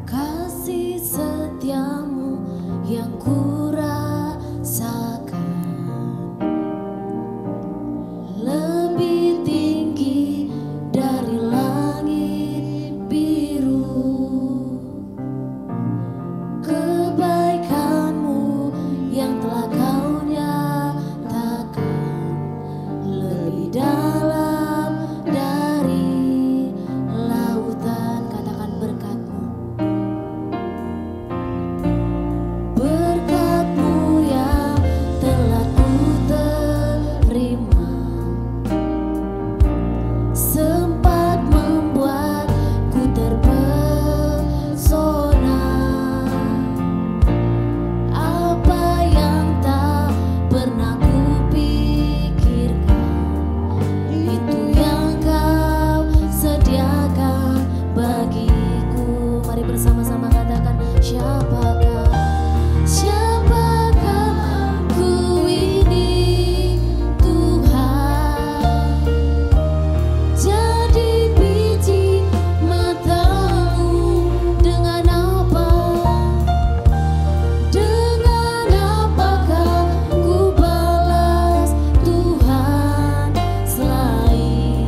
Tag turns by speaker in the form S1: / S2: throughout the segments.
S1: Kasih setiamu yang kurasakan lebih tinggi dari langit biru. Kebaikanmu yang telah kau nyatakan lebih dalam dari lautan. Katakan berkat-Mu. Berkat-Mu yang telah ku terima sempat membuatku terpesona. Apa yang tak pernah kupikirkan, itu yang Kau sediakan bagiku. Mari bersama-sama katakan, siapakah, siapakah aku ini Tuhan, jadi biji mata-Mu. Dengan apa, dengan apakah ku balas Tuhan selain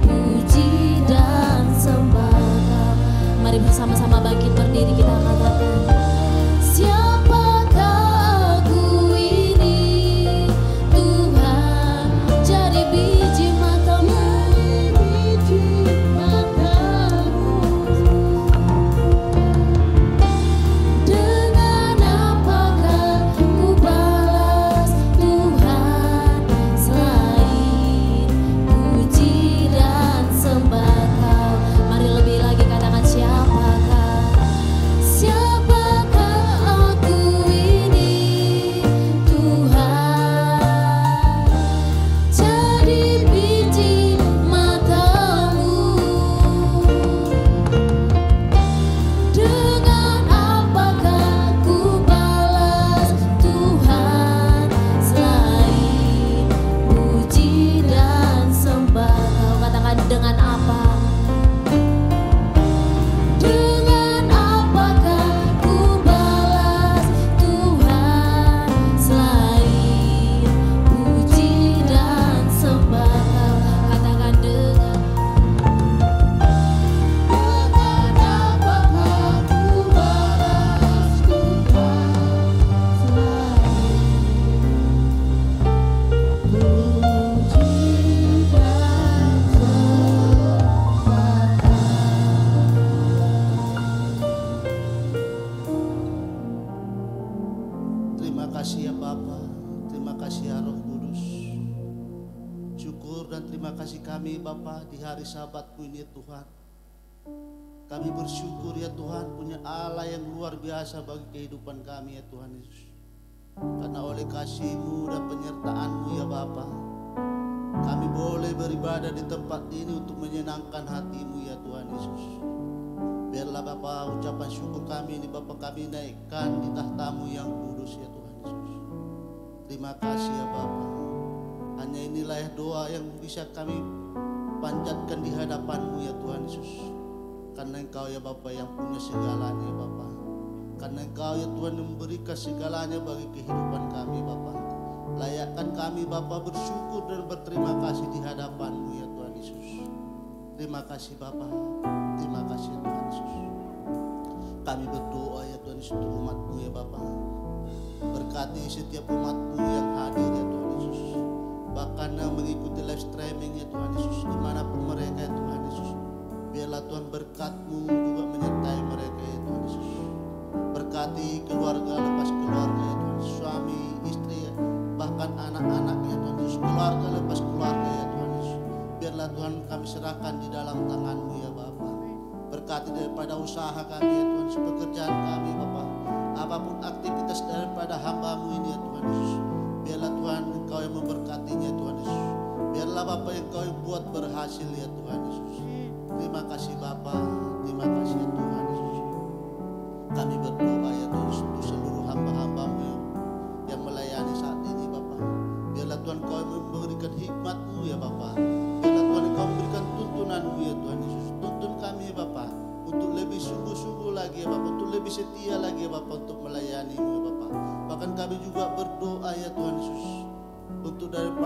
S1: puji dan sembah. Mari bersama-sama bangkit berdiri, kita katakan, siapakah aku ini Tuhan, jadi biji mata-Mu. Dengan apakah ku balas Tuhan selain puji dan sembah Kau. Mari lebih lagi katakan, siapakah, siapakah aku ini Tuhan, jadi biji mata-Mu. Dengan apakah ku balas Tuhan selain puji dan sembah Kau. Katakan, dengan apa, dengan apakah ku balas Tuhan selain puji dan sembah Kau. Katakan, dengan apakah ku balas Tuhan
S2: Terima kasih ya Bapa, terima kasih ya Roh Kudus. Syukur dan terima kasih kami Bapa di hari Sabatku ini Tuhan. Kami bersyukur ya Tuhan punya Allah yang luar biasa bagi kehidupan kami ya Tuhan Yesus. Karena oleh kasih-Mu dan penyertaan-Mu ya Bapa, kami boleh beribadah di tempat ini untuk menyenangkan hati-Mu ya Tuhan Yesus. Biarlah Bapa ucapan syukur kami ini Bapa kami naikkan di tahta-Mu yang kudus ya Tuhan Yesus. Terima kasih ya Bapa. Hanya inilah ya doa yang bisa kami panjatkan di hadapan-Mu ya Tuhan Yesus. Karena Engkau ya Bapa yang punya segalanya ya Bapa. Karena Engkau ya Tuhan yang memberikan segalanya bagi kehidupan kami Bapa. Layakkan kami Bapa bersyukur dan berterima kasih di hadapan-Mu ya Tuhan Yesus. Terima kasih Bapa. Terima kasih Tuhan Yesus. Kami berdoa ya Tuhan Yesus untuk umat-Mu ya Bapa. Berkati setiap umat-Mu yang hadir ya Tuhan Yesus. Bahkan yang mengikuti live streaming ya Tuhan Yesus, dimanapun mereka ya Tuhan Yesus. Biarlah Tuhan berkat-Mu juga menyertai mereka ya Tuhan Yesus. Berkati keluarga lepas keluarga ya Tuhan Yesus. Suami, istri ya, bahkan anak-anak ya Tuhan Yesus. Keluarga lepas keluarga ya Tuhan Yesus. Biarlah Tuhan kami serahkan di dalam tangan-Mu ya Bapa. Berkati daripada usaha kami ya Tuhan Yesus, pekerjaan kami Bapa. Apapun aktivitas daripada hamba-Mu ini ya Tuhan Yesus. Biarlah Tuhan Engkau yang memberkatinya ya Tuhan Yesus. Biarlah Bapa yang Engkau yang buat berhasil ya Tuhan Yesus. Terima kasih Bapa, terima kasih ya Tuhan Yesus. Kami berdoa ya Tuhan Yesus untuk seluruh hamba-hamba-Mu yang melayani saat ini Bapa. Biarlah Tuhan Engkau yang memberikan hikmat-Mu ya Bapa. Biarlah Tuhan Engkau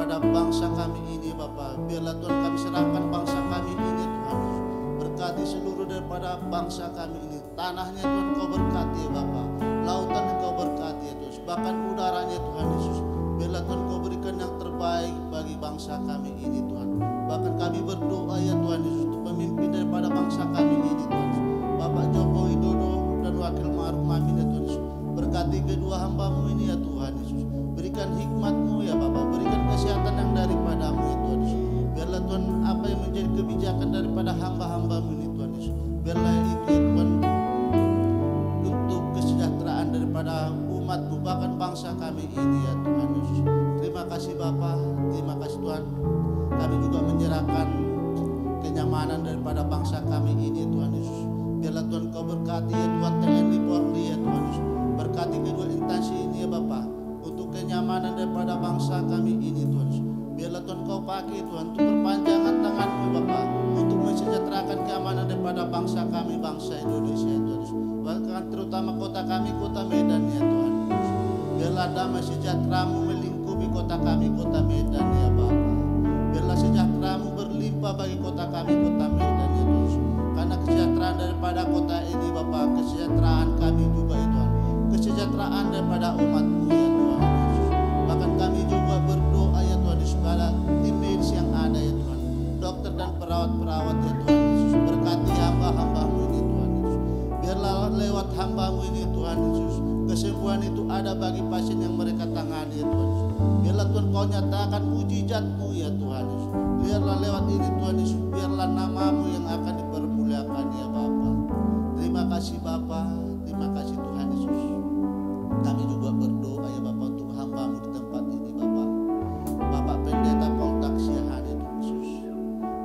S2: daripada bangsa kami ini Bapa. Biarlah Tuhan kami serahkan bangsa kami ini Tuhan. Berkati seluruh daripada bangsa kami ini. Tanahnya Tuhan Kau berkati Bapa. Lautan Kau berkati Yesus. Bahkan udaranya Tuhan Yesus. Biarlah Tuhan Kau berikan yang terbaik bagi bangsa kami ini Tuhan. Bahkan kami berdoa ya Tuhan Yesus untuk pemimpin daripada bangsa kami ini Tuhan Yesus. Bapak Joko Widodo dan Wakil Ma'ruf Amin ya Tuhan Yesus. Berkati kedua hamba-Mu ini ya Tuhan Yesus. Berikan hikmat-Mu ya Bapak. Berikan kesehatan yang daripada-Mu ya Tuhan Yesus. Biarlah Tuhan apa yang menjadi kebijakan daripada hamba-hamba-Mu ini Tuhan Yesus. Biarlah itu ya Tuhan untuk kesejahteraan daripada umat-Mu bahkan bangsa kami ini ya Tuhan Yesus. Terima kasih Bapa, terima kasih Tuhan. Kami juga menyerahkan kenyamanan daripada bangsa kami ini Tuhan Yesus. Biarlah Tuhan Kau berkati ya Tuhan TNI Polri ya Tuhan Yesus. Berkati kedua instansi ini ya Bapa untuk kenyamanan daripada bangsa kami ini Tuhan Yesus. Biarlah Tuhan Kau pakai Tuhan untuk perpanjangan tangan-Mu ya Bapa untuk mensejahterakan keamanan daripada bangsa kami, bangsa Indonesia ya Tuhan Yesus. Bahkan terutama kota kami, kota Medan ya Tuhan Yesus. Biarlah damai sejahtera-Mu melingkupi kota kami, kota Medan ya Bapa. Biarlah sejahtera-Mu berlimpah bagi kota kami, kota Medan ya Tuhan Yesus. Karena kesejahteraan daripada kota ini Bapa, kesejahteraan kami juga ya Tuhan. Kesejahteraan daripada umat-Mu ya Tuhan Yesus. Bahkan kami juga berdoa ya Tuhan Yesus pada tim medis yang ada ya Tuhan. Dokter dan perawat-perawat ya Tuhan Yesus. Berkati hamba-hamba-Mu ini Tuhan Yesus. Biarlah lewat hamba-Mu ini Tuhan Yesus. Kesembuhan itu ada bagi pasien yang mereka tangani ya Tuhan Yesus. Biarlah Tuhan Kau nyatakan mujizat-Mu ya Tuhan Yesus. Biarlah lewat ini Tuhan Yesus. Biarlah nama-Mu yang akan dipermuliakan ya Bapa. Terima kasih Bapa. Terima kasih Tuhan Yesus. Kami juga berdoa ya Bapa untuk hamba-Mu di tempat ini Bapa. Bapak Pendeta Poltak Siahan ya Tuhan Yesus.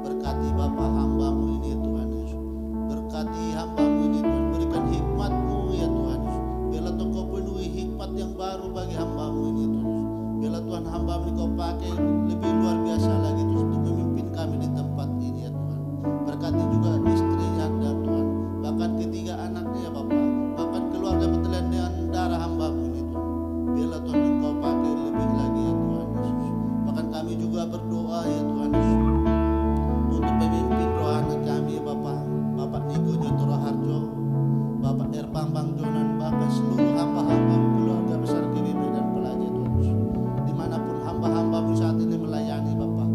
S2: Berkati Bapa hamba-Mu ini ya Tuhan Yesus. Berkati hamba-Mu ini Tuhan. Berikan hikmat-Mu ya Tuhan Yesus. Biarlah Tuhan Kau penuhi hikmat yang baru bagi hamba-Mu ini Tuhan Yesus. Biarlah Tuhan hamba-Mu ini Kau pakai lebih luar biasa lagi Tuhan untuk memimpin kami di tempat ini ya Tuhan. Berkati juga istrinya dan Tuhan. Bahkan ketiga anaknya ya Bapa. Bahkan keluarga bertelan dengan darah hamba-Mu ini Tuhan. Biarlah Tuhan Engkau pakai lebih lagi ya Tuhan Yesus. Bahkan kami juga berdoa ya Tuhan Yesus untuk pemimpin rohani kami ya Bapa. Bapak Niko Nyotoro Harjo, Bapak Bang Jonan, bahkan seluruh hamba-hamba keluarga besar KBB dan pelajar Tuhan Yesus. Dimanapun hamba-hamba-Mu saat ini melayani Bapa.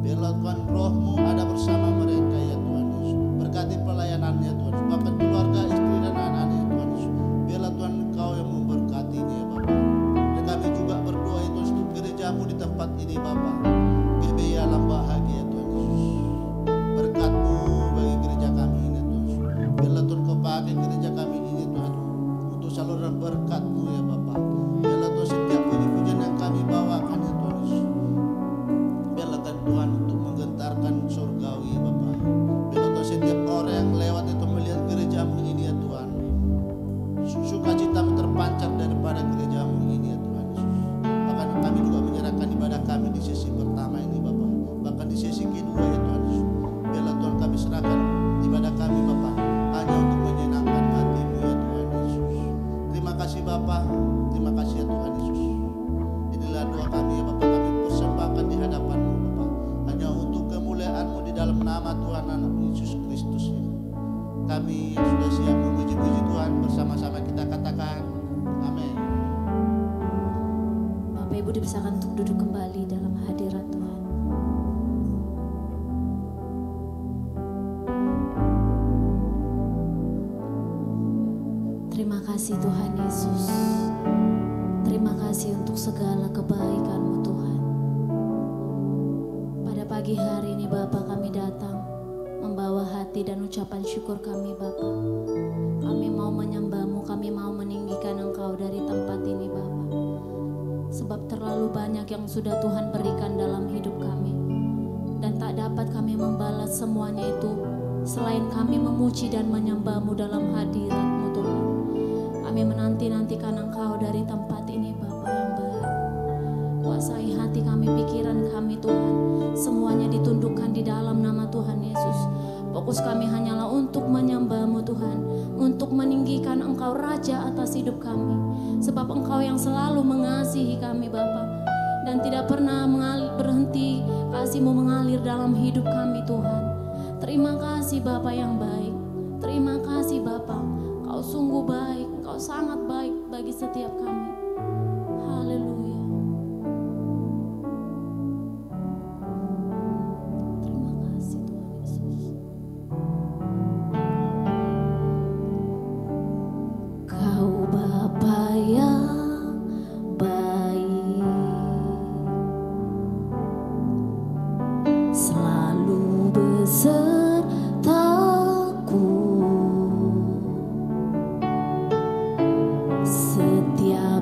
S2: Biarlah Tuhan Roh-Mu ada bersama mereka ya Tuhan Yesus. Berkati pelayanannya Tuhan Yesus. Bahkan keluarga, istri dan anak-anaknya Tuhan Yesus. Biarlah Tuhan Engkau yang memberkatinya ya Bapa. Dan kami juga berdoa itu untuk gereja-Mu di tempat ini Bapa. GBI alam bahagia Tuhan Yesus. Berkat-Mu bagi gereja kami ini Tuhan Yesus. Biarlah Tuhan Kau pakai gereja kami ini Tuhan untuk saluran berkat-Mu ya Bapa. Biarlah Tuhan setiap puji-pujian yang kami bawakan ya Tuhan Yesus. Biarlah Tuhan untuk menggentarkan surgawi ya Bapa. Biarlah Tuhan setiap orang yang lewat itu melihat gereja-Mu ini ya Tuhan. Sukacita-Mu terpancar daripada gereja-Mu ini ya Tuhan Yesus. Bahkan kami juga menyerahkan ibadah kami di sesi pertama ini Bapa. Bahkan di sesi kedua ya Tuhan Yesus. Biarlah Tuhan kami serahkan ibadah kami Bapa hanya untuk menyenangkan hati-Mu ya Tuhan Yesus. Terima kasih Bapa. Terima kasih ya Tuhan Yesus. Inilah doa kami ya Bapa. Kami persembahkan di hadapan-Mu Bapa. Hanya untuk kemuliaan-Mu di dalam nama Tuhan anak Yesus Kristus ya. Kami yang sudah siap memuji-puji Tuhan bersama-sama kita katakan amin.
S1: Bapak Ibu dipersilakan untuk duduk kembali dalam hadirat Tuhan. Terima kasih Tuhan Yesus. Terima kasih untuk segala kebaikan-Mu Tuhan. Pada pagi hari ini Bapa kami datang membawa hati dan ucapan syukur kami Bapa. Kami mau menyembah-Mu, kami mau meninggikan Engkau dari tempat ini Bapa. Sebab terlalu banyak yang sudah Tuhan berikan dalam hidup kami. Dan tak dapat kami membalas semuanya itu selain kami memuji dan menyembah-Mu dalam hadirat-Mu Tuhan. Kami menanti-nantikan Engkau dari tempat ini Bapa yang baik. Kuasai hati kami, pikiran kami Tuhan. Semuanya ditundukkan di dalam nama Tuhan Yesus. Fokus kami hanyalah untuk menyembah-Mu Tuhan. Untuk meninggikan Engkau Raja atas hidup kami. Sebab Engkau yang selalu mengasihi kami Bapa. dan tidak pernah berhenti kasih-Mu mengalir dalam hidup kami Tuhan. Terima kasih Bapa yang baik. Terima kasih Bapa, Kau sungguh baik, Kau sangat baik bagi setiap kami. Haleluya. Terima kasih Tuhan Yesus. Kau Bapa yang baik, selalu besertaku setiap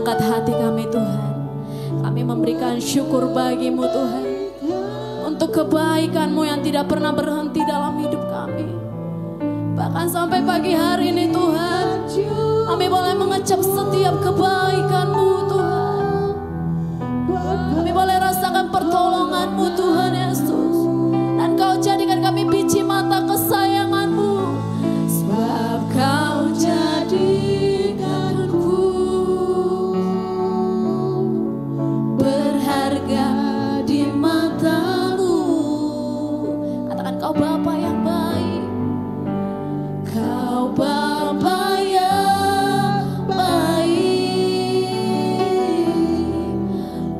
S1: mengangkat hati kami Tuhan. Kami memberikan syukur bagi-Mu Tuhan, untuk kebaikan-Mu yang tidak pernah berhenti dalam hidup kami. Bahkan sampai pagi hari ini Tuhan, kami boleh mengecap setiap kebaikan-Mu Tuhan. Kami boleh rasakan pertolongan-Mu Tuhan Yesus. Dan Kau jadikan kami biji mata kesayangan-Mu. Sebab Kau jadikanku berharga di mata-Mu. Katakan Kau Bapa yang baik. Kau Bapa yang baik,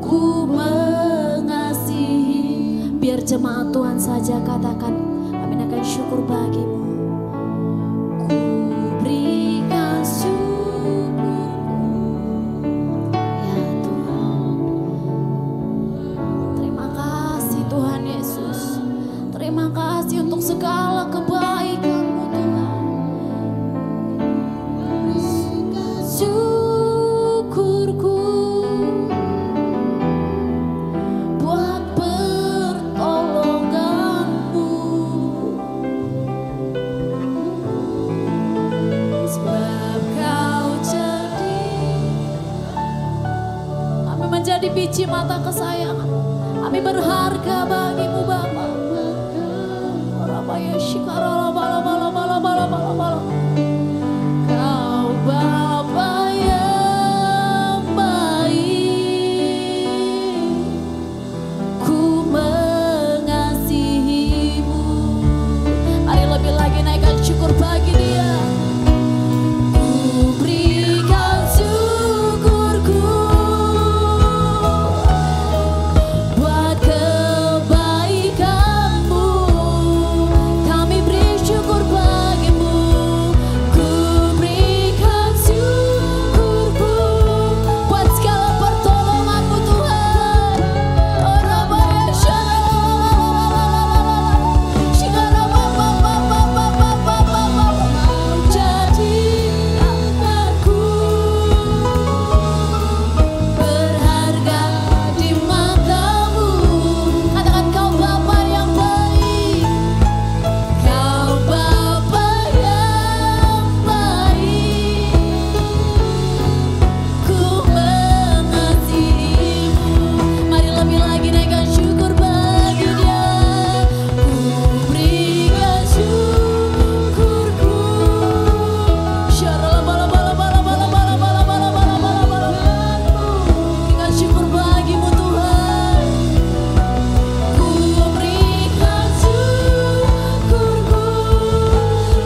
S1: ku mengasihi. Biar jemaat Tuhan saja katakan, kami akan syukur bagi-Mu. Ku berikan syukurku, ya Tuhan. Terima kasih Tuhan Yesus. Terima kasih untuk segala kebaikan-Mu Tuhan. Syukurku buat pertolongan-Mu. Sebab Kau kami menjadi biji mata kesayangan. Kami berharga bagi-Mu Bapa. Rabaya shikara bala bala bala bala bala bala. Kau Bapa yang baik, ku mengasihi-Mu. Mari lebih lagi naikkan syukur bagi Dia. Ku berikan syukurku buat kebaikan-Mu. Kami beri syukur bagi-Mu. Ku berikan syukurku buat segala pertolongan-Mu Tuhan. Oh Rabaya shikara baba baba baba baba menjadikanku berharga di mata-Mu. Katakan Kau Bapa yang baik. Kau Bapa yang baik, ku mengasihi-Mu. Mari lebih lagi naikkan syukur bagi Dia. Ku berikan syukurku. Syarala bala bala bala bala bala bala bala bala bala bala. Berikan syukur bagi-Mu Tuhan. Ku berikan syukurku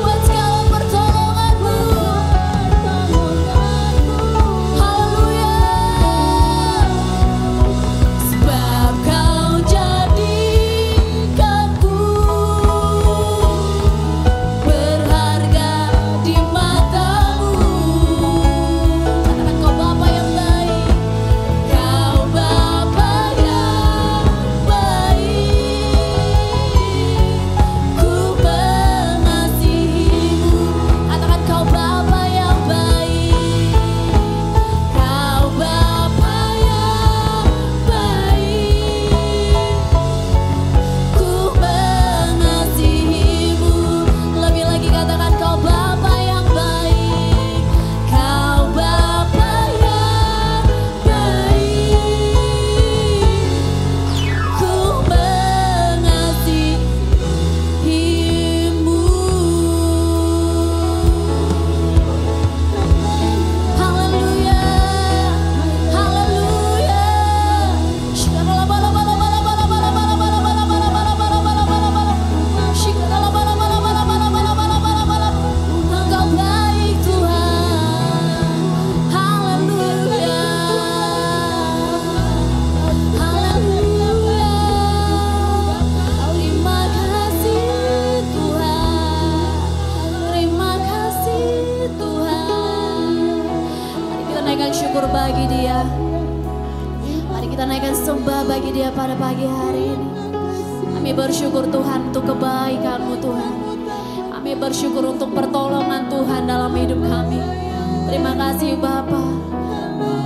S1: buat segala pertolongan-Mu. Haleluya. Sebab Kau jadikanku berharga di mata-Mu. Katakan Kau Bapa yang baik. Kau Bapa yang baik, ku mengasihi-Mu. Katakan Kau Bapa yang baik. Kau Bapa yang baik, ku mengasihi-Mu. Lebih lagi katakan Kau Bapa yang baik. Kau Bapa yang baik, ku mengasihi-Mu. Haleluya, haleluya. Shikara bala bala bala bala bala bala bala bala bala bala bala bala bala bala. Shikara bala bala bala bala bala bala bala bala. Engkau baik Tuhan. Haleluya, haleluya. Terima kasih Tuhan. Terima kasih Tuhan. Mari kita naikkan syukur bagi Dia. Mari kita naikkan sembah bagi Dia pada pagi hari ini. Kami bersyukur Tuhan untuk kebaikan-Mu Tuhan. Kami bersyukur untuk pertolongan Tuhan dalam hidup kami. Terima kasih Bapa.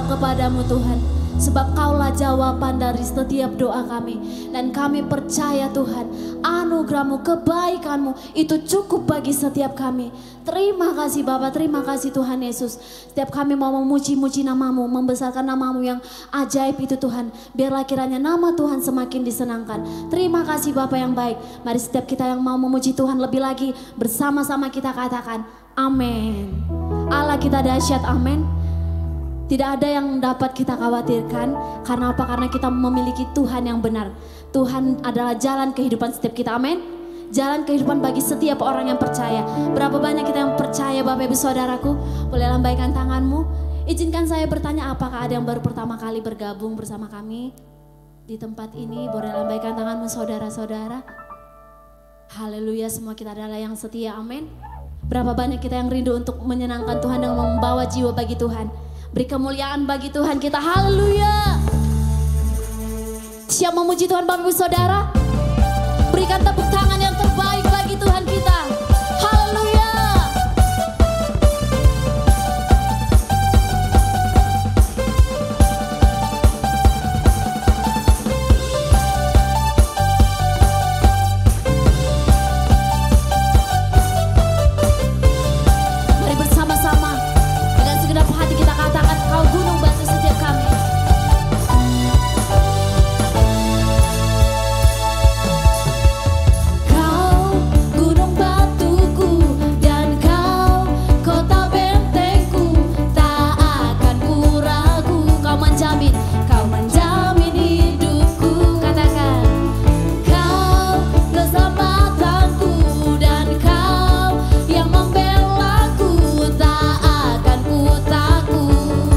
S1: berharap kepadamu Tuhan. Sebab Kaulah jawaban dari setiap doa kami. Dan kami percaya Tuhan, anugerah-Mu, kebaikan-Mu itu cukup bagi setiap kami. Terima kasih Bapa, terima kasih Tuhan Yesus. Setiap kami mau memuji-muji nama-Mu, membesarkan nama-Mu yang ajaib itu Tuhan. Biarlah kiranya nama Tuhan semakin disenangkan. Terima kasih Bapa yang baik. Mari setiap kita yang mau memuji Tuhan lebih lagi, bersama-sama kita katakan amin. Allah kita dahsyat, amin. Tidak ada yang dapat kita khawatirkan. Karena apa? Karena kita memiliki Tuhan yang benar. Tuhan adalah jalan kehidupan setiap kita, amin. Jalan kehidupan bagi setiap orang yang percaya. Berapa banyak kita yang percaya Bapak Ibu Saudaraku? Boleh lambaikan tanganmu. Izinkan saya bertanya, apakah ada yang baru pertama kali bergabung bersama kami di tempat ini? Boleh lambaikan tanganmu saudara-saudara. Haleluya, semua kita adalah yang setia, amin. Berapa banyak kita yang rindu untuk menyenangkan Tuhan dan membawa jiwa bagi Tuhan. Beri kemuliaan bagi Tuhan kita, haleluya. Siap memuji Tuhan Bapak Ibu Saudara? Berikan tepuk tangan yang terbaik bagi Tuhan kita, haleluya. Mari bersama-sama dengan segenap hati kita katakan, Kau gunung batu setiap kami. Kau gunung batuku dan Kau kota bentengku, tak akan ku ragu. Kau menjamin hidupku. Katakan, Kau keselamatanku dan Kau yang membelaku, tak akan ku takut.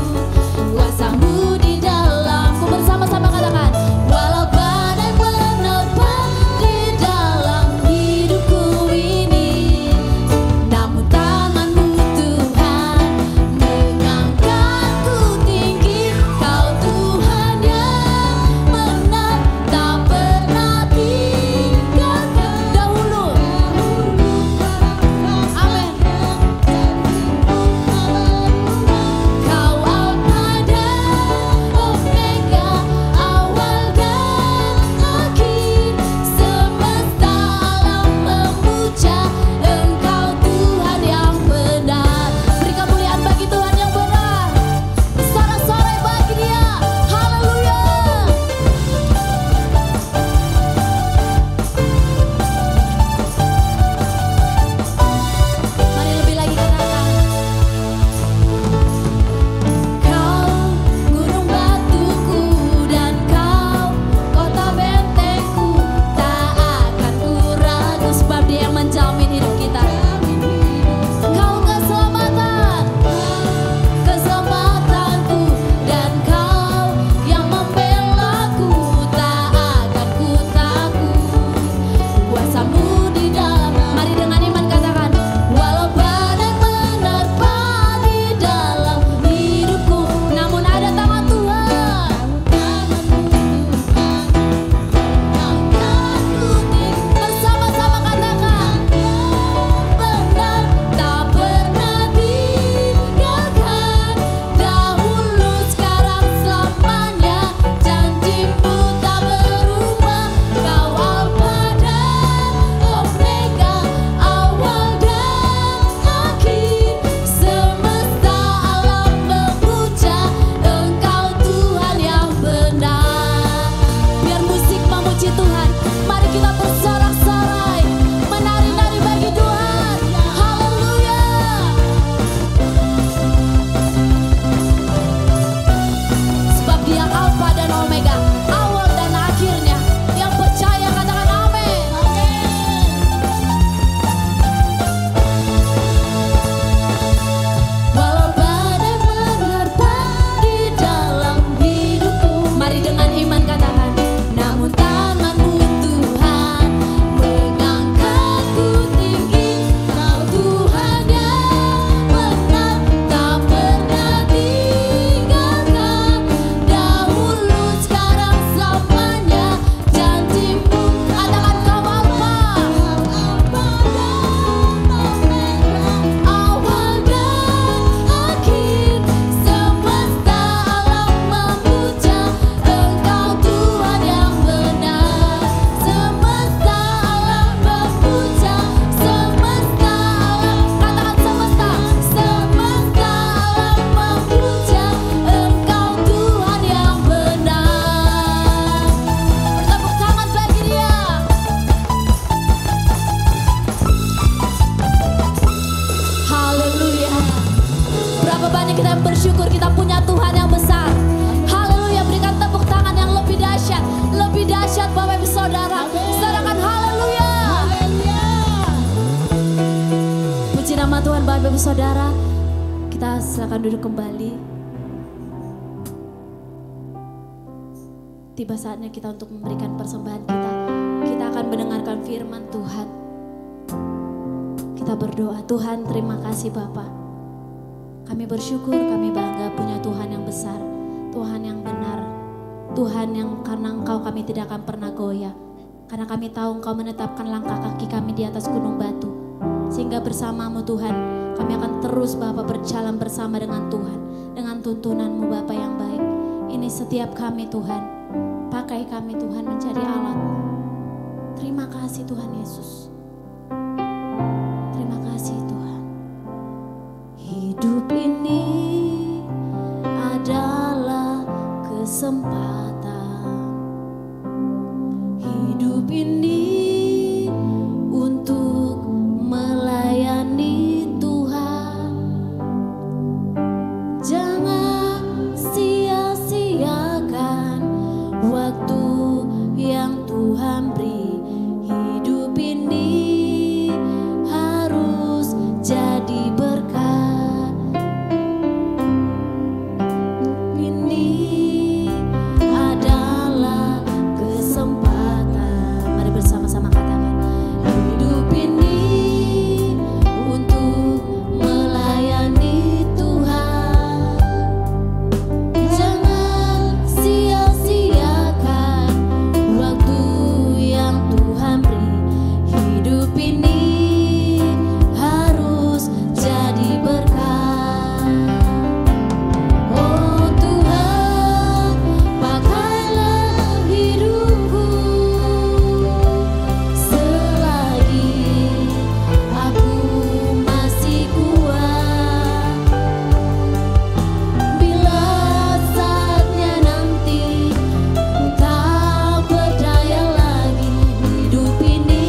S1: Kuasa-Mu di dalamku, bersama-sama katakan, walau badai menerpa di dalam hidupku ini, namun tangan-Mu Tuhan mengangkatku tinggi. Kau Tuhan Bapak Ibu Saudara, kita silakan duduk kembali. Tiba saatnya kita untuk memberikan persembahan kita. Kita akan mendengarkan firman Tuhan. Kita berdoa, Tuhan terima kasih Bapa. Kami bersyukur, kami bangga punya Tuhan yang besar, Tuhan yang benar, Tuhan yang karena Engkau kami tidak akan pernah goyah. Karena kami tahu Engkau menetapkan langkah kaki kami di atas gunung batu. Sehingga bersama-Mu Tuhan, kami akan terus Bapa berjalan bersama dengan Tuhan. Dengan tuntunan-Mu Bapa yang baik. Ini setiap kami Tuhan, pakai kami Tuhan menjadi alat. Terima kasih Tuhan Yesus. Terima kasih Tuhan. Hidup ini adalah kesempatan. Hidup ini untuk melayani Tuhan. Jangan sia-siakan waktu yang Tuhan beri. Hidup ini harus jadi berkat. Ini adalah kesempatan. Mari bersama-sama katakan, hidup ini untuk melayani Tuhan. Jangan sia-siakan waktu yang Tuhan beri. Hidup ini harus jadi berkat. Oh Tuhan, pakailah hidupku selagi aku masih kuat. Bila saatnya nanti ku tak berdaya lagi, hidup ini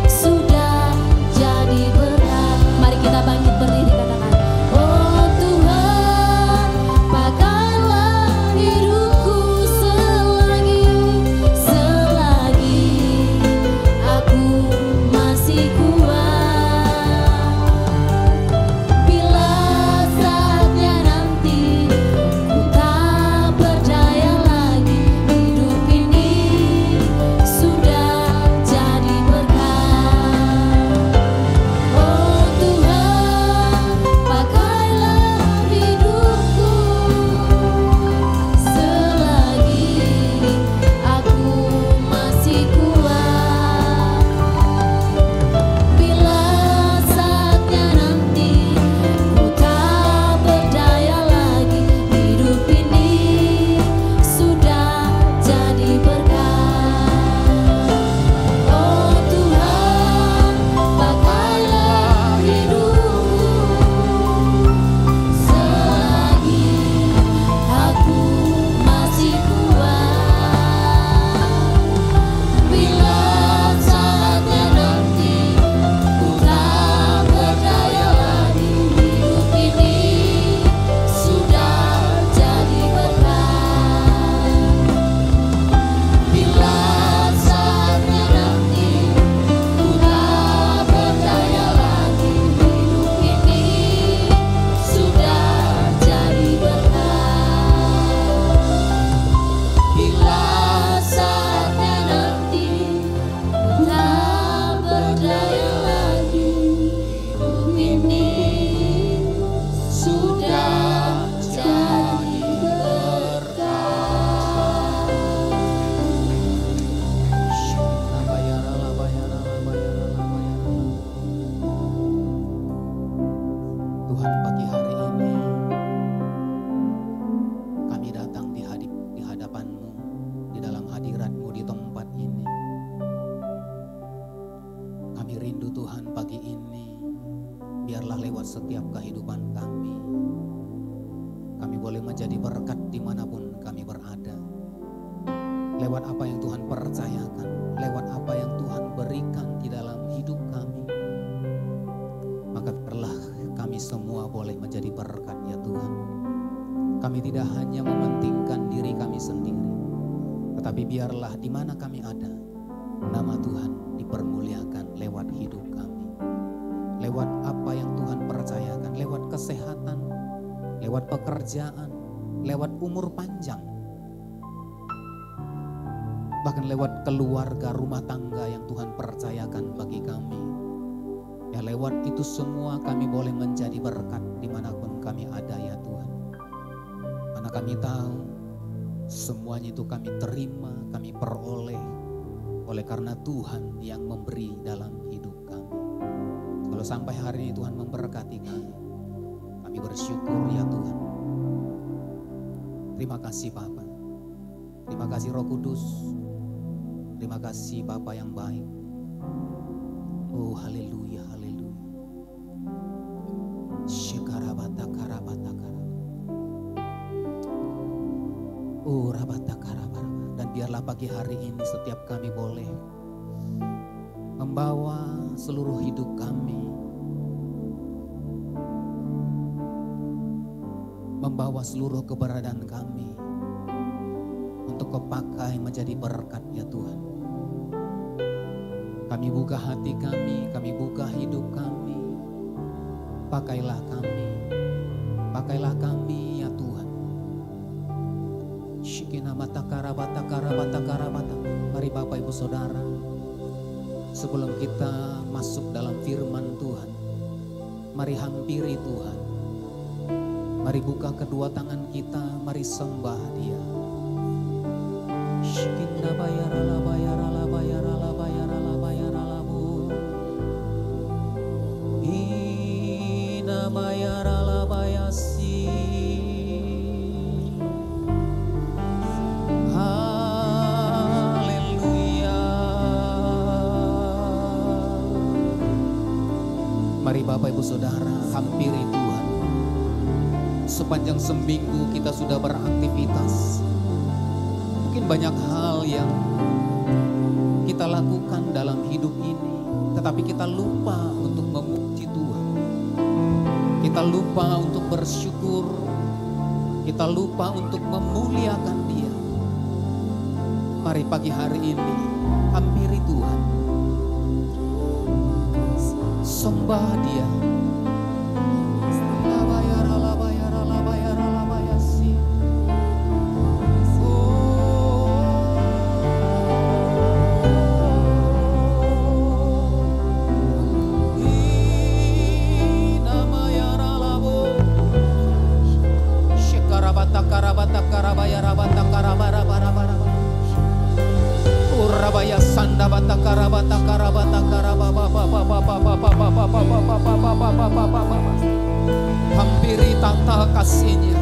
S1: sudah jadi berat. Mari kita bangkit berdiri katakan, oh Tuhan, pakailah hidupku selagi aku masih kuat. Bila saatnya nanti ku tak berdaya lagi, hidup ini sudah jadi berkat. Oh Tuhan, pakailah hidupku selagi aku masih kuat. Bila saatnya nanti ku tak berdaya lagi, hidup ini sudah jadi berkat. Oh Tuhan, pakailah hidupku selagi aku masih kuat. Bila saatnya nanti ku tak berdaya lagi, hidup ini sudah jadi berkat. Bila saatnya nanti ku tak berdaya lagi, hidup ini sudah jadi berkat. Bila saatnya nanti ku tak berdaya lagi, hidup ini sudah jadi berkat.
S3: Tuhan, pagi hari ini kami datang di hadapan-Mu, di dalam hadirat-Mu di tempat ini. Kami rindu Tuhan pagi ini, biarlah lewat setiap kehidupan kami boleh menjadi berkat dimanapun kami berada. Lewat apa yang Tuhan percayakan, lewat apa yang Tuhan berikan di dalam hidup kami, maka biarlah kami semua boleh menjadi berkat ya Tuhan. Kami tidak hanya mementingkan diri kami sendiri, tetapi biarlah di mana kami ada, nama Tuhan dipermuliakan lewat hidup kami. lewat apa yang Tuhan percayakan, lewat kesehatan, lewat pekerjaan, lewat umur panjang, bahkan lewat keluarga, rumah tangga yang Tuhan percayakan bagi kami. Ya, lewat itu semua kami boleh menjadi berkat dimanapun kami ada ya Tuhan. Karena kami tahu semuanya itu kami terima, kami peroleh oleh karena Tuhan yang memberi dalam hidup kami. Kalau sampai hari ini Tuhan memberkati kami bersyukur ya Tuhan. Terima kasih Bapa, terima kasih Roh Kudus, terima kasih Bapa yang baik. Oh haleluya, haleluya. Shekarabata karabata karabata. Oh rabata karabata. Dan biarlah pagi hari ini setiap kami boleh membawa seluruh hidup kami, membawa seluruh keberadaan kami untuk kepakai menjadi berkat ya Tuhan. Kami buka hati kami buka hidup kami. Pakailah kami ya Tuhan. Shikina mata karabata karabata karabata. Mari Bapak Ibu Saudara, sebelum kita masuk dalam firman Tuhan, mari hampiri Tuhan. Mari buka kedua tangan kita, mari sembah Dia. Shikina bayarala bayarala bayarala bayarala bayarala bu. Ina bayarala bayasi. Haleluya. Mari Bapak Ibu Saudara hampiri Tuhan. Sepanjang seminggu kita sudah beraktivitas. Mungkin banyak hal yang kita lakukan dalam hidup ini, tetapi kita lupa untuk memuji Tuhan. Kita lupa untuk bersyukur. Kita lupa untuk memuliakan Dia. Mari pagi hari ini hampiri Tuhan. Sembah Dia. Hampiri tata kasih-Nya.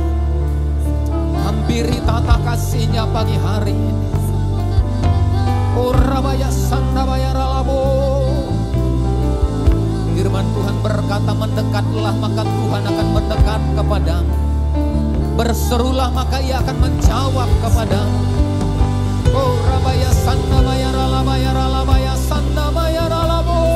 S3: Hampiri tata kasih-Nya pagi hari ini. Urabaya sandabaya ralabo. Firman Tuhan berkata, mendekatlah maka Tuhan akan mendekat kepadamu. Berserulah maka Ia akan menjawab kepadamu. Oh rabaya sandabaya ralabaya ralabaya sandabaya ralabo.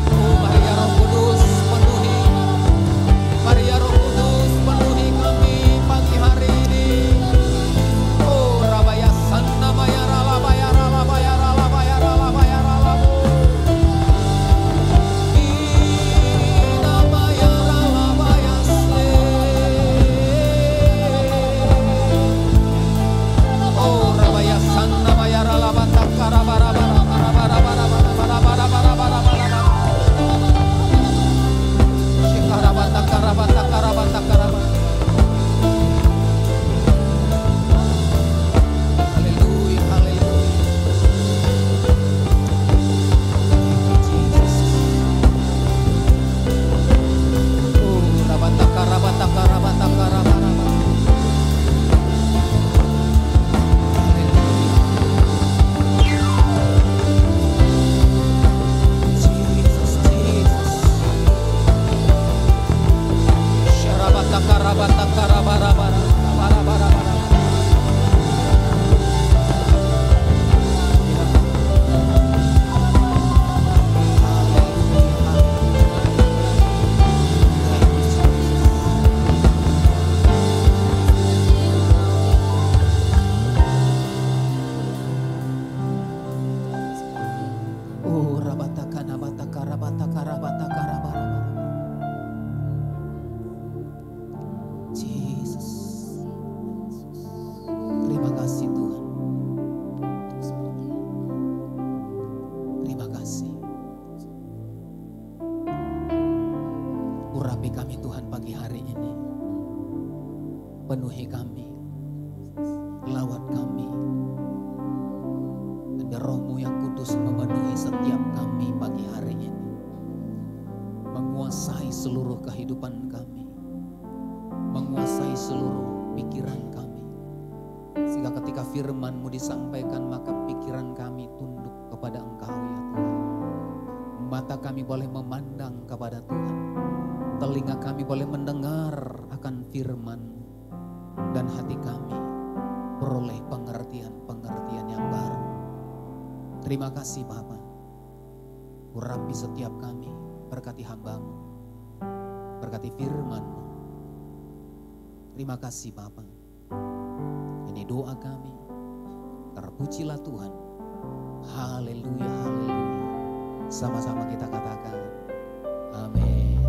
S3: Oh Maria Roh Kudus penuhi, Maria Roh Kudus penuhi kami pagi hari ini. Oh Rabaya Sanna Maya Ralabaya Ralabaya Ralabaya Ralabaya Ralabu. Ina Maya Ralabaya Se. Oh Rabaya Sanna Maya Ralabata Karabara bara bara bara bara bara bara bara. Penuhi kami, lawat kami, dan Roh-Mu yang kudus memenuhi setiap kami pagi hari ini, menguasai seluruh kehidupan kami, menguasai seluruh pikiran kami, sehingga ketika firman-Mu disampaikan maka pikiran kami tunduk kepada Engkau ya Tuhan. Mata kami boleh memandang kepada Tuhan, telinga kami boleh mendengar akan firman-Mu, dan hati kami beroleh pengertian-pengertian yang baru. Terima kasih Bapa, urapi setiap kami, berkati hamba-Mu, berkati firman-Mu. Terima kasih Bapa. Ini doa kami, terpujilah Tuhan. Haleluya, haleluya. Sama-sama kita katakan amin.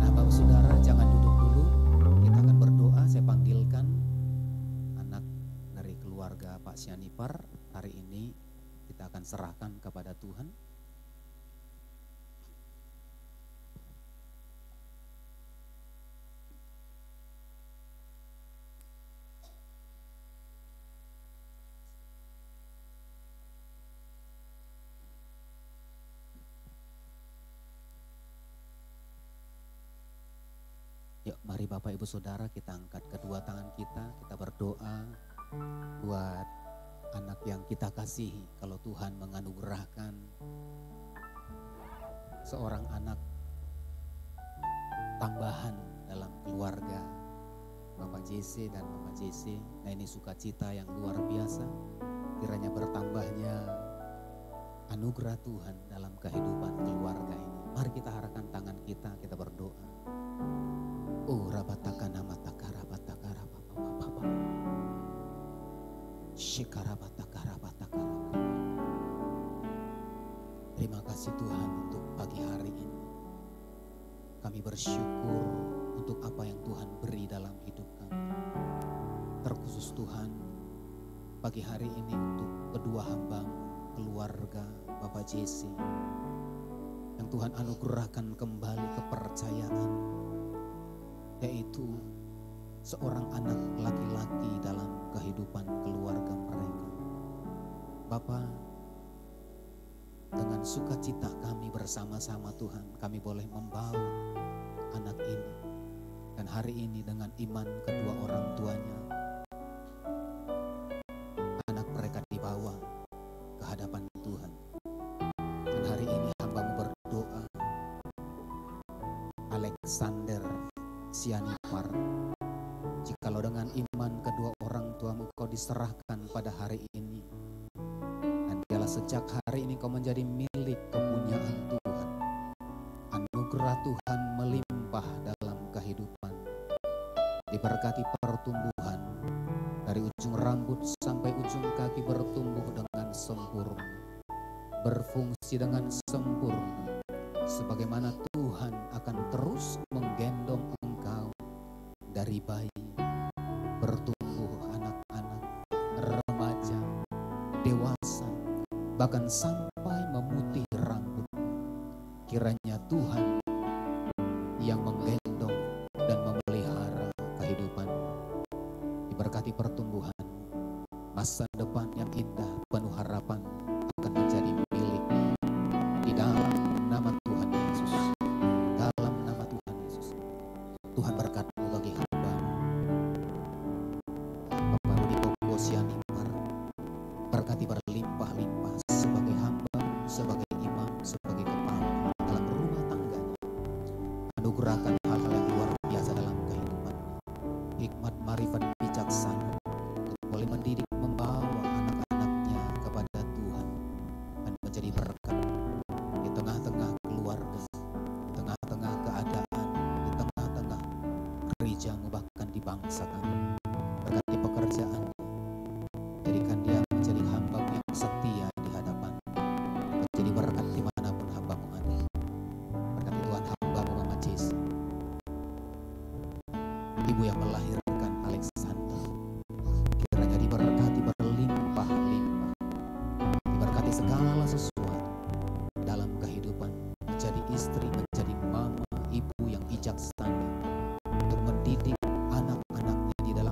S3: Nah Bapak Saudara jangan duduk dulu, kita akan berdoa. Saya panggilkan anak dari keluarga Pak Sianipar. Hari ini kita akan serahkan kepada Tuhan. Yuk mari Bapak Ibu Saudara kita angkat kedua tangan kita berdoa buat anak yang kita kasihi. Kalau Tuhan menganugerahkan seorang anak tambahan dalam keluarga Bapak JC dan Mama JC, nah ini sukacita yang luar biasa. Kiranya bertambahnya anugerah Tuhan dalam kehidupan keluarga ini. Mari kita harapkan tangan kita berdoa. Oh rabataka namataka rabataka rababababa shikarabataka rabataka. Terima kasih Tuhan untuk pagi hari ini. Kami bersyukur untuk apa yang Tuhan beri dalam hidup kami. Terkhusus Tuhan pagi hari ini untuk kedua hamba-Mu, keluarga Bapak JC, yang Tuhan anugerahkan kembali kepercayaan, yaitu seorang anak laki-laki dalam kehidupan keluarga mereka. Bapa, dengan sukacita kami bersama-sama Tuhan, kami boleh membawa anak ini. Dan hari ini dengan iman kedua orang tuanya, anak mereka dibawa ke hadapan Tuhan. Dan hari ini hamba-Mu berdoa, Alexander Sianipar, jikalau dengan iman kedua orang tuamu kau diserahkan pada hari ini, dan dialah sejak hari ini kau menjadi milik kepunyaan Tuhan. Anugerah Tuhan melimpah dalam kehidupan, diberkati pertumbuhan dari ujung rambut sampai ujung kaki bertumbuh dengan sempurna, berfungsi dengan sempurna, sebagaimana Tuhan akan terus menggendong engkau dari bayi, bertumbuh anak-anak, remaja, dewasa, bahkan sampai memutih rambut. Kiranya Tuhan yang menggendong dan memelihara kehidupan, diberkati pertumbuhan, masa depan yang indah penuh harapan akan menjadi milik di dalam nama Tuhan Yesus. Dalam nama Tuhan Yesus, Tuhan berkat-Mu bagi hamba Bapak Rudi Bobo Sianipar, berkati berlimpah-limpah sebagai hamba, sebagai imam, sebagai kepala dalam rumah tangganya. Anugerahkan hal-hal yang luar biasa dalam kehidupannya, hikmat, marifat, bijaksana, untuk boleh mendidik, membawa anak-anaknya kepada Tuhan dan menjadi berkat di tengah-tengah keluarga, di tengah-tengah keadaan, di tengah-tengah gereja-Mu, bahkan di bangsa kami. Berkati pekerjaan, jadikan dia menjadi hamba-Mu yang setia di hadapan, menjadi berkat dimanapun hamba-Mu ada. Berkati Tuhan hamba-Mu Mama Jesse, ibu yang melahirkan Alexander, kiranya diberkati berlimpah-limpah, diberkati segala sesuatu dalam kehidupan, menjadi istri, menjadi mama, ibu yang bijaksana untuk mendidik anak-anaknya di dalam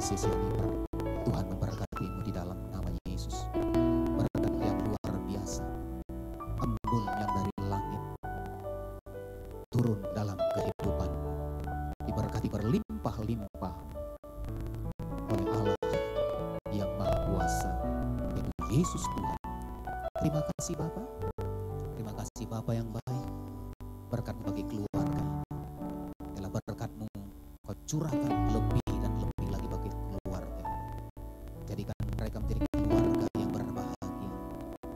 S3: sesi ini Tuhan memberkatimu di dalam nama Yesus. Berkat yang luar biasa, embun yang dari langit turun dalam kehidupanmu, diberkati berlimpah-limpah oleh Allah yang Maha Kuasa, yaitu Yesus Tuhan. Terima kasih Bapa, terima kasih Bapa yang baik. Berkat bagi keluarga, adalah berkat-Mu Kau curahkan lebih dan lebih lagi bagi keluarga. Jadikan mereka menjadi keluarga yang berbahagia,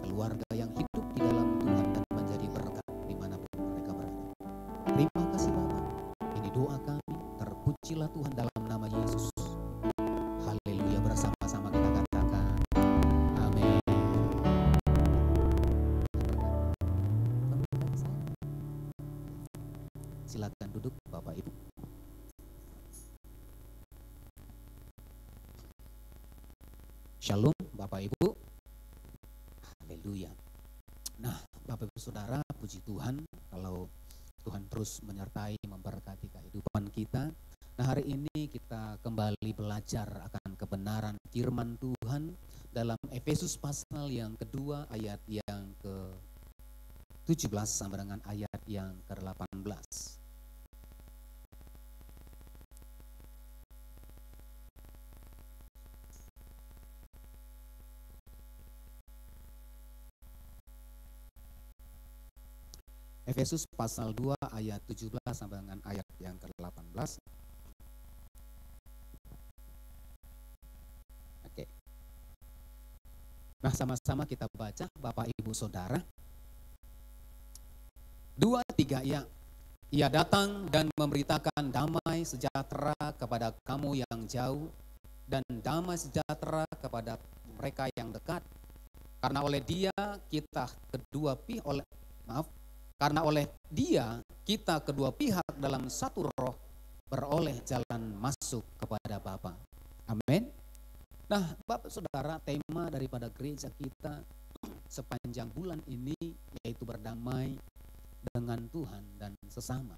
S3: keluarga yang hidup di dalam Tuhan dan menjadi berkat dimanapun mereka berada. Terima kasih Bapa. Ini doa kami, terpujilah Tuhan dalam nama Yesus. Haleluya, bersama-sama kita katakan amin. Silakan duduk Bapak Ibu. Shalom Bapak Ibu. Haleluya. Nah Bapak Ibu Saudara, puji Tuhan kalau Tuhan terus menyertai memberkati kehidupan kita. Nah hari ini kita kembali belajar akan kebenaran firman Tuhan dalam Efesus pasal yang kedua ayat yang ke-17 sampai dengan ayat yang ke-18. Efesus pasal 2 ayat 17 sampai dengan ayat yang ke-18. Oke. Nah, sama-sama kita baca Bapak Ibu Saudara. 2, 3 ya. Ia datang dan memberitakan damai sejahtera kepada kamu yang jauh dan damai sejahtera kepada mereka yang dekat. Karena oleh Dia kita Karena oleh Dia kita kedua pihak dalam satu roh beroleh jalan masuk kepada Bapa. Amin. Nah, Bapak Saudara, tema daripada gereja kita sepanjang bulan ini yaitu berdamai dengan Tuhan dan sesama.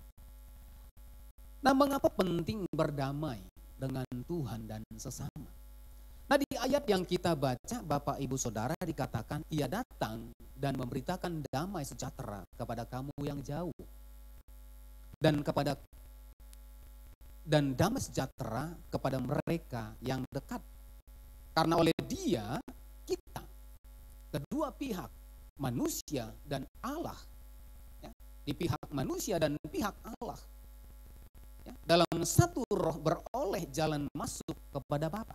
S3: Nah, mengapa penting berdamai dengan Tuhan dan sesama? Nah, di ayat yang kita baca Bapak Ibu Saudara dikatakan Ia datang dan memberitakan damai sejahtera kepada kamu yang jauh dan damai sejahtera kepada mereka yang dekat. Karena oleh Dia kita kedua pihak manusia dan Allah, ya, di pihak manusia dan pihak Allah, ya, dalam satu roh beroleh jalan masuk kepada Bapa.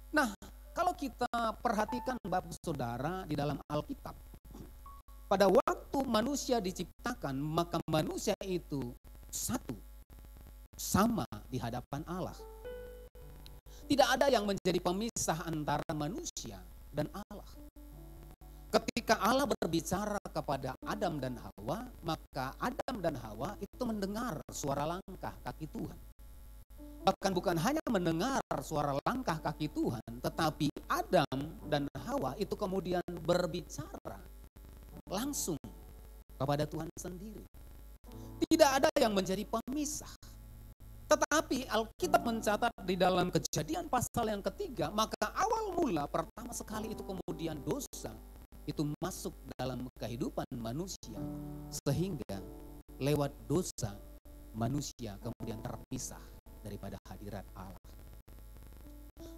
S3: Nah, kalau kita perhatikan Bapak Saudara di dalam Alkitab, pada waktu manusia diciptakan, maka manusia itu satu, sama di hadapan Allah. Tidak ada yang menjadi pemisah antara manusia dan Allah. Ketika Allah berbicara kepada Adam dan Hawa, maka Adam dan Hawa itu mendengar suara langkah kaki Tuhan. Bahkan bukan hanya mendengar suara langkah kaki Tuhan, tetapi Adam dan Hawa itu kemudian berbicara langsung kepada Tuhan sendiri. Tidak ada yang menjadi pemisah. Tetapi Alkitab mencatat di dalam Kejadian pasal yang ketiga, maka awal mula pertama sekali itu kemudian dosa itu masuk dalam kehidupan manusia, sehingga lewat dosa manusia kemudian terpisah daripada hadirat Allah.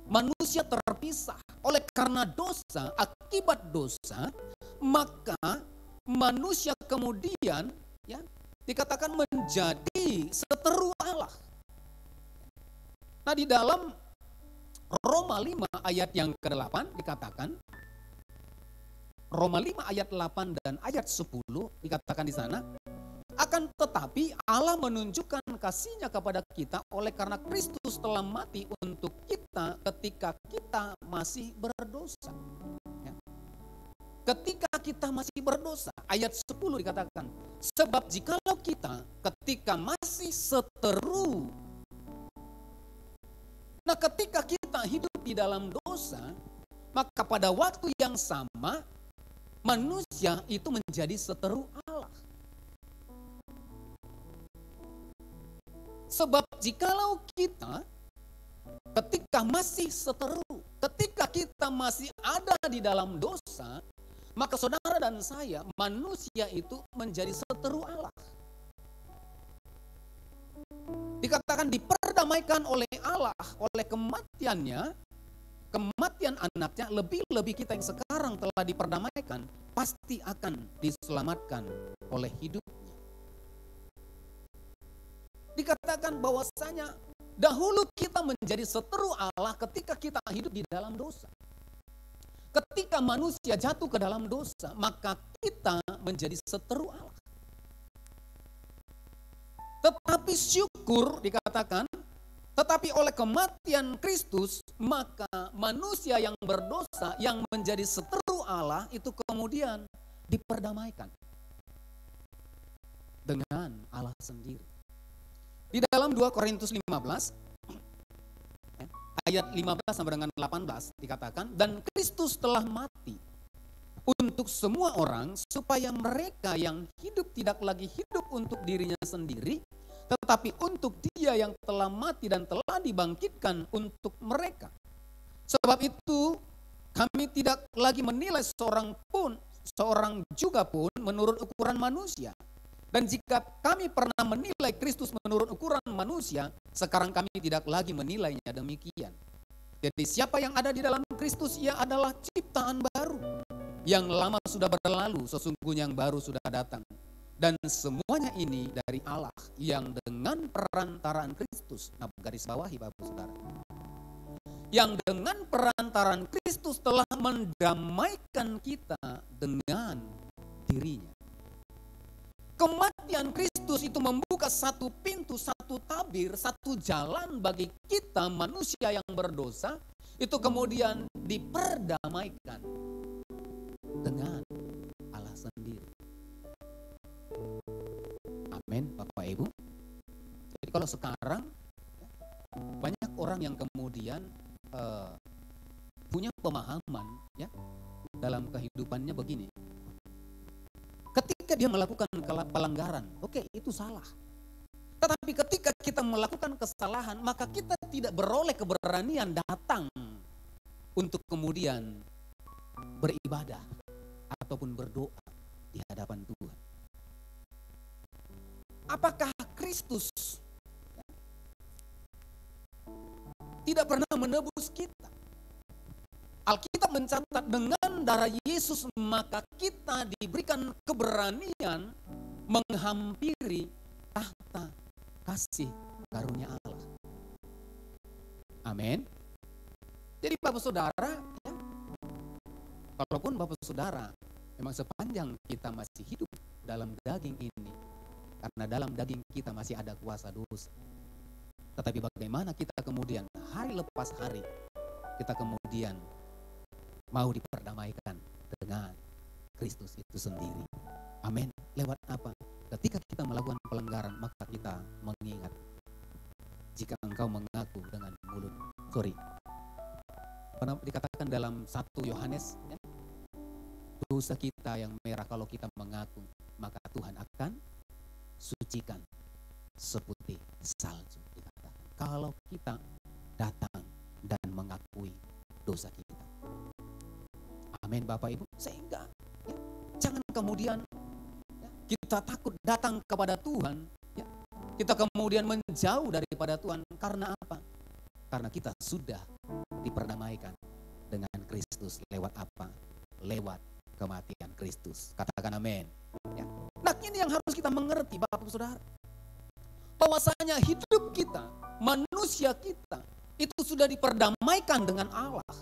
S3: Manusia terpisah oleh karena dosa, akibat dosa, maka manusia kemudian ya dikatakan menjadi seteru Allah. Nah, di dalam Roma 5 ayat yang ke-8 dikatakan, Roma 5 ayat 8 dan ayat 10 dikatakan di sana, akan tetapi Allah menunjukkan kasih-Nya kepada kita oleh karena Kristus telah mati untuk kita ketika kita masih berdosa. Ya. Ketika kita masih berdosa, ayat 10 dikatakan, sebab jikalau kita ketika masih seteru, nah ketika kita hidup di dalam dosa, maka pada waktu yang sama manusia itu menjadi seteru Allah. Sebab jikalau kita ketika masih seteru, ketika kita masih ada di dalam dosa, maka saudara dan saya, manusia itu menjadi seteru Allah. Dikatakan diperdamaikan oleh Allah, oleh kematiannya, kematian anaknya, lebih-lebih kita yang sekarang telah diperdamaikan, pasti akan diselamatkan oleh hidupnya. Dikatakan bahwasanya dahulu kita menjadi seteru Allah ketika kita hidup di dalam dosa. Ketika manusia jatuh ke dalam dosa, maka kita menjadi seteru Allah. Tetapi syukur dikatakan, tetapi oleh kematian Kristus, maka manusia yang berdosa, yang menjadi seteru Allah, itu kemudian diperdamaikan dengan Allah sendiri. Di dalam 2 Korintus 15, ayat 15 sampai dengan 18 dikatakan, dan Kristus telah mati untuk semua orang, supaya mereka yang hidup tidak lagi hidup untuk dirinya sendiri, tetapi untuk Dia yang telah mati dan telah dibangkitkan untuk mereka. Sebab itu kami tidak lagi menilai seorang juga pun menurut ukuran manusia. Dan jika kami pernah menilai Kristus menurut ukuran manusia, sekarang kami tidak lagi menilainya demikian. Jadi siapa yang ada di dalam Kristus, ia adalah ciptaan baru. Yang lama sudah berlalu, sesungguhnya yang baru sudah datang. Dan semuanya ini dari Allah yang dengan perantaraan Kristus, nah garis bawahi Bapak Saudara, yang dengan perantaraan Kristus telah mendamaikan kita dengan dirinya. Kematian Kristus itu membuka satu pintu, satu tabir, satu jalan bagi kita manusia yang berdosa, itu kemudian diperdamaikan dengan Allah sendiri. Amin, Bapak Ibu. Jadi kalau sekarang banyak orang yang kemudian punya pemahaman ya dalam kehidupannya begini. Ketika dia melakukan pelanggaran, oke, itu salah. Tetapi ketika kita melakukan kesalahan, maka kita tidak beroleh keberanian datang untuk kemudian beribadah ataupun berdoa di hadapan Tuhan. Apakah Kristus tidak pernah menebus kita? Alkitab mencatat dengan darah Yesus maka kita diberikan keberanian menghampiri tahta kasih karunia Allah. Amin. Jadi Bapak Saudara, ya, kalaupun Bapak Saudara memang sepanjang kita masih hidup dalam daging ini, karena dalam daging kita masih ada kuasa dosa. Tetapi bagaimana kita kemudian hari lepas hari kita kemudian mau diperdamaikan dengan Kristus itu sendiri. Amin. Lewat apa? Ketika kita melakukan pelanggaran, maka kita mengingat. Jika engkau mengaku dengan mulut, dikatakan dalam 1 Yohanes, ya, dosa kita yang merah kalau kita mengaku, maka Tuhan akan sucikan seputih salju. Dikatakan kalau kita datang dan mengakui dosa kita. Amin Bapak Ibu. Sehingga ya, jangan kemudian ya, kita takut datang kepada Tuhan, ya, kita kemudian menjauh daripada Tuhan. Karena apa? Karena kita sudah diperdamaikan dengan Kristus. Lewat apa? Lewat kematian Kristus. Katakan amin. Ya. Nah ini yang harus kita mengerti Bapak Saudara, bahwasanya hidup kita, manusia kita itu sudah diperdamaikan dengan Allah.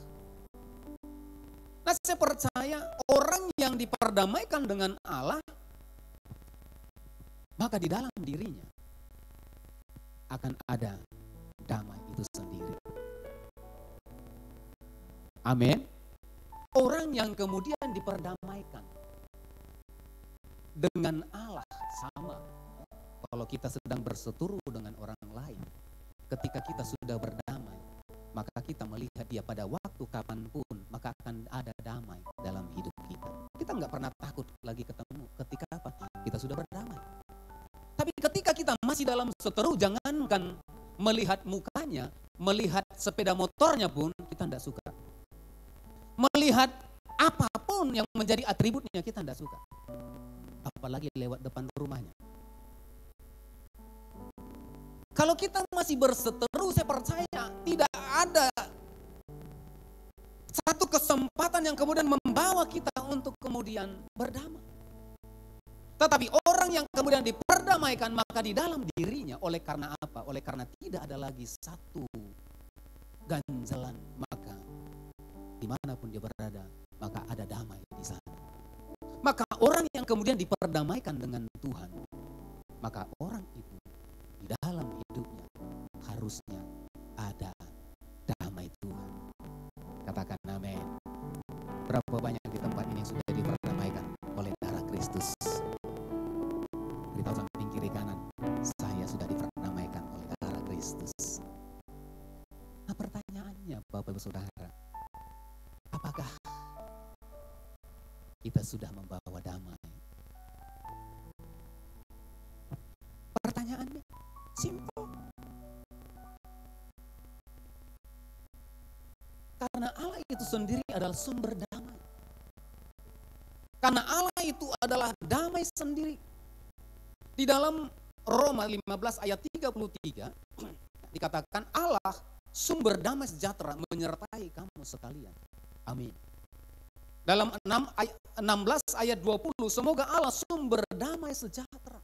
S3: Nah saya percaya orang yang diperdamaikan dengan Allah, maka di dalam dirinya akan ada damai itu sendiri. Amin. Orang yang kemudian diperdamaikan dengan Allah sama. Kalau kita sedang berseteru dengan orang lain, ketika kita sudah berdamai, maka kita melihat dia pada waktu kapanpun, maka akan ada damai dalam hidup kita. Kita nggak pernah takut lagi ketemu. Ketika apa? Kita sudah berdamai. Tapi ketika kita masih dalam seteru, jangankan melihat mukanya, melihat sepeda motornya pun kita tidak suka. Melihat apapun yang menjadi atributnya kita tidak suka. Apalagi lewat depan rumahnya. Kalau kita masih berseteru, saya percaya tidak ada satu kesempatan yang kemudian membawa kita untuk kemudian berdamai. Tetapi orang yang kemudian diperdamaikan maka di dalam dirinya, oleh karena apa? Oleh karena tidak ada lagi satu ganjalan, maka dimanapun dia berada maka ada damai di sana. Maka orang yang kemudian diperdamaikan dengan Tuhan, maka orang itu di dalam hidupnya harusnya ada damai Tuhan. Katakan amin. Berapa banyak di tempat ini yang sudah diperdamaikan oleh darah Kristus? Beritahu samping kiri kanan, saya sudah diperdamaikan oleh darah Kristus. Nah, pertanyaannya Bapak Ibu Saudara, apakah kita sudah membawa damai? Pertanyaannya simpel. Karena Allah itu sendiri adalah sumber damai. Karena Allah itu adalah damai sendiri. Di dalam Roma 15 ayat 33 dikatakan Allah sumber damai sejahtera menyertai kamu sekalian. Amin. Dalam 16 ayat 20, semoga Allah sumber damai sejahtera.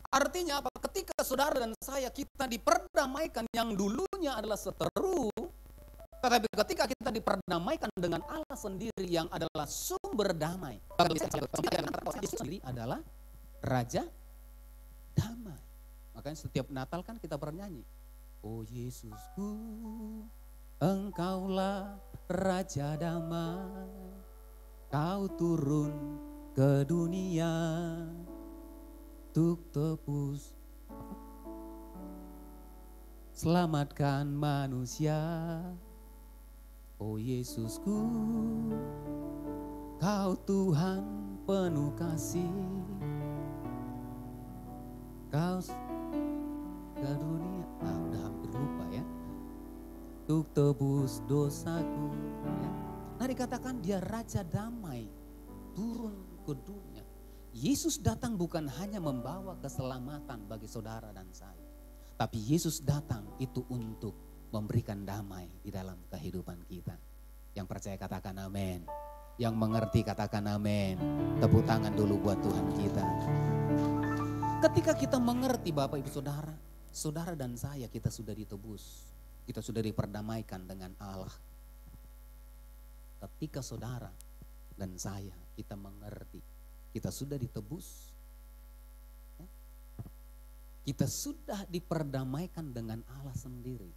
S3: Artinya apa? Ketika saudara dan saya kita diperdamaikan yang dulunya adalah seteru, tetapi ketika kita diperdamaikan dengan Allah sendiri yang adalah sumber damai, Yesus sendiri adalah Raja damai. Makanya setiap Natal kan kita bernyanyi, oh Yesusku, Engkaulah Raja damai, Kau turun ke dunia untuk tebus, selamatkan manusia. Oh Yesusku, Kau Tuhan penuh kasih, Kau ke dunia. Udah hampir lupa ya. Untuk tebus dosaku. Ya. Nah dikatakan dia Raja damai turun ke dunia. Yesus datang bukan hanya membawa keselamatan bagi saudara dan saya. Tapi Yesus datang itu untuk memberikan damai di dalam kehidupan kita. Yang percaya katakan amin. Yang mengerti katakan amin. Tepuk tangan dulu buat Tuhan kita. Ketika kita mengerti Bapak Ibu Saudara, saudara dan saya kita sudah ditebus. Kita sudah diperdamaikan dengan Allah. Ketika saudara dan saya kita mengerti kita sudah ditebus, kita sudah diperdamaikan dengan Allah sendiri,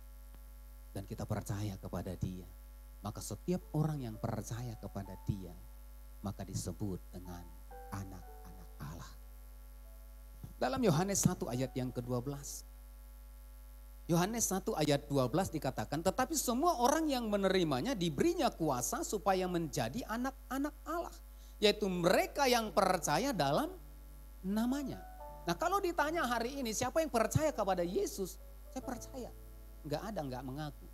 S3: dan kita percaya kepada Dia, maka setiap orang yang percaya kepada Dia maka disebut dengan anak-anak Allah. Dalam Yohanes 1 ayat yang ke-12, Yohanes 1 ayat 12 dikatakan, tetapi semua orang yang menerimanya diberinya kuasa supaya menjadi anak-anak Allah, yaitu mereka yang percaya dalam namanya. Nah kalau ditanya hari ini siapa yang percaya kepada Yesus, saya percaya. Enggak ada enggak mengaku.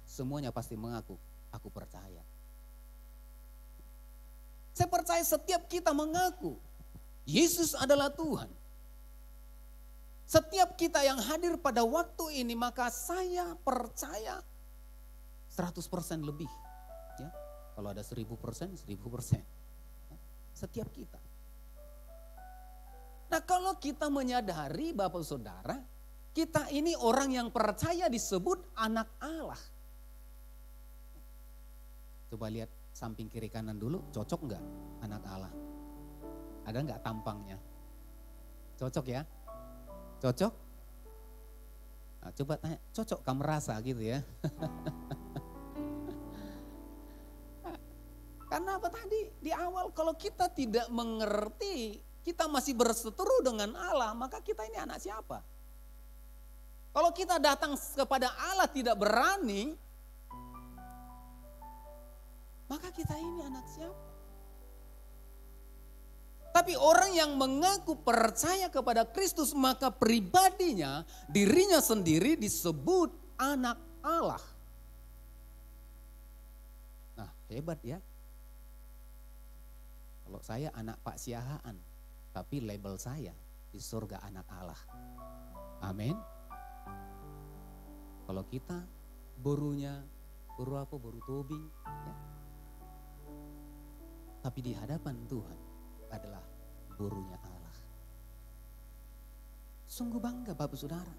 S3: Semuanya pasti mengaku, aku percaya. Saya percaya setiap kita mengaku Yesus adalah Tuhan. Setiap kita yang hadir pada waktu ini maka saya percaya 100% lebih. Ya, kalau ada 1000%, 1000%. Setiap kita. Nah kalau kita menyadari Bapak Saudara, kita ini orang yang percaya disebut anak Allah. Coba lihat samping kiri kanan dulu, cocok enggak anak Allah? Ada enggak tampangnya? Cocok ya? Cocok? Nah, coba tanya, cocok kamu merasa gitu ya? Karena apa tadi? Di awal kalau kita tidak mengerti, kita masih berseteru dengan Allah, maka kita ini anak siapa? Kalau kita datang kepada Allah tidak berani, maka kita ini anak siapa? Tapi orang yang mengaku percaya kepada Kristus maka pribadinya, dirinya sendiri disebut anak Allah. Nah, hebat ya. Kalau saya anak Pak Siahaan, tapi label saya di surga anak Allah. Amin. Kalau kita borunya, boru apa? Boru tobing. Ya. Tapi di hadapan Tuhan adalah borunya Allah. Sungguh bangga Bapak Saudara.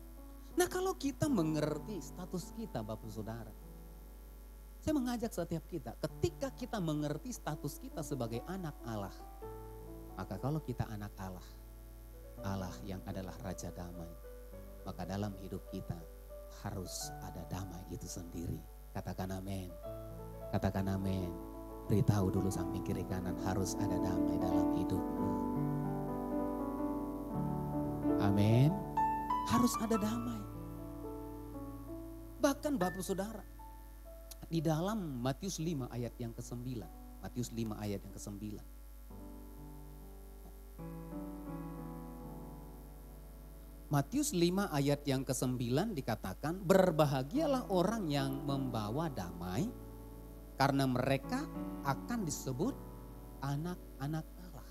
S3: Nah kalau kita mengerti status kita Bapak Saudara. Saya mengajak setiap kita, ketika kita mengerti status kita sebagai anak Allah. Maka kalau kita anak Allah, Allah yang adalah Raja Damai. Maka dalam hidup kita harus ada damai itu sendiri. Katakan amin. Katakan amin. Beritahu dulu samping kiri kanan, harus ada damai dalam hidupmu. Amin. Harus ada damai. Bahkan Bapak Saudara, di dalam Matius 5 ayat yang ke-9. Matius 5 ayat yang ke-9. Matius 5 ayat yang ke-9 dikatakan, berbahagialah orang yang membawa damai, karena mereka akan disebut anak-anak Allah.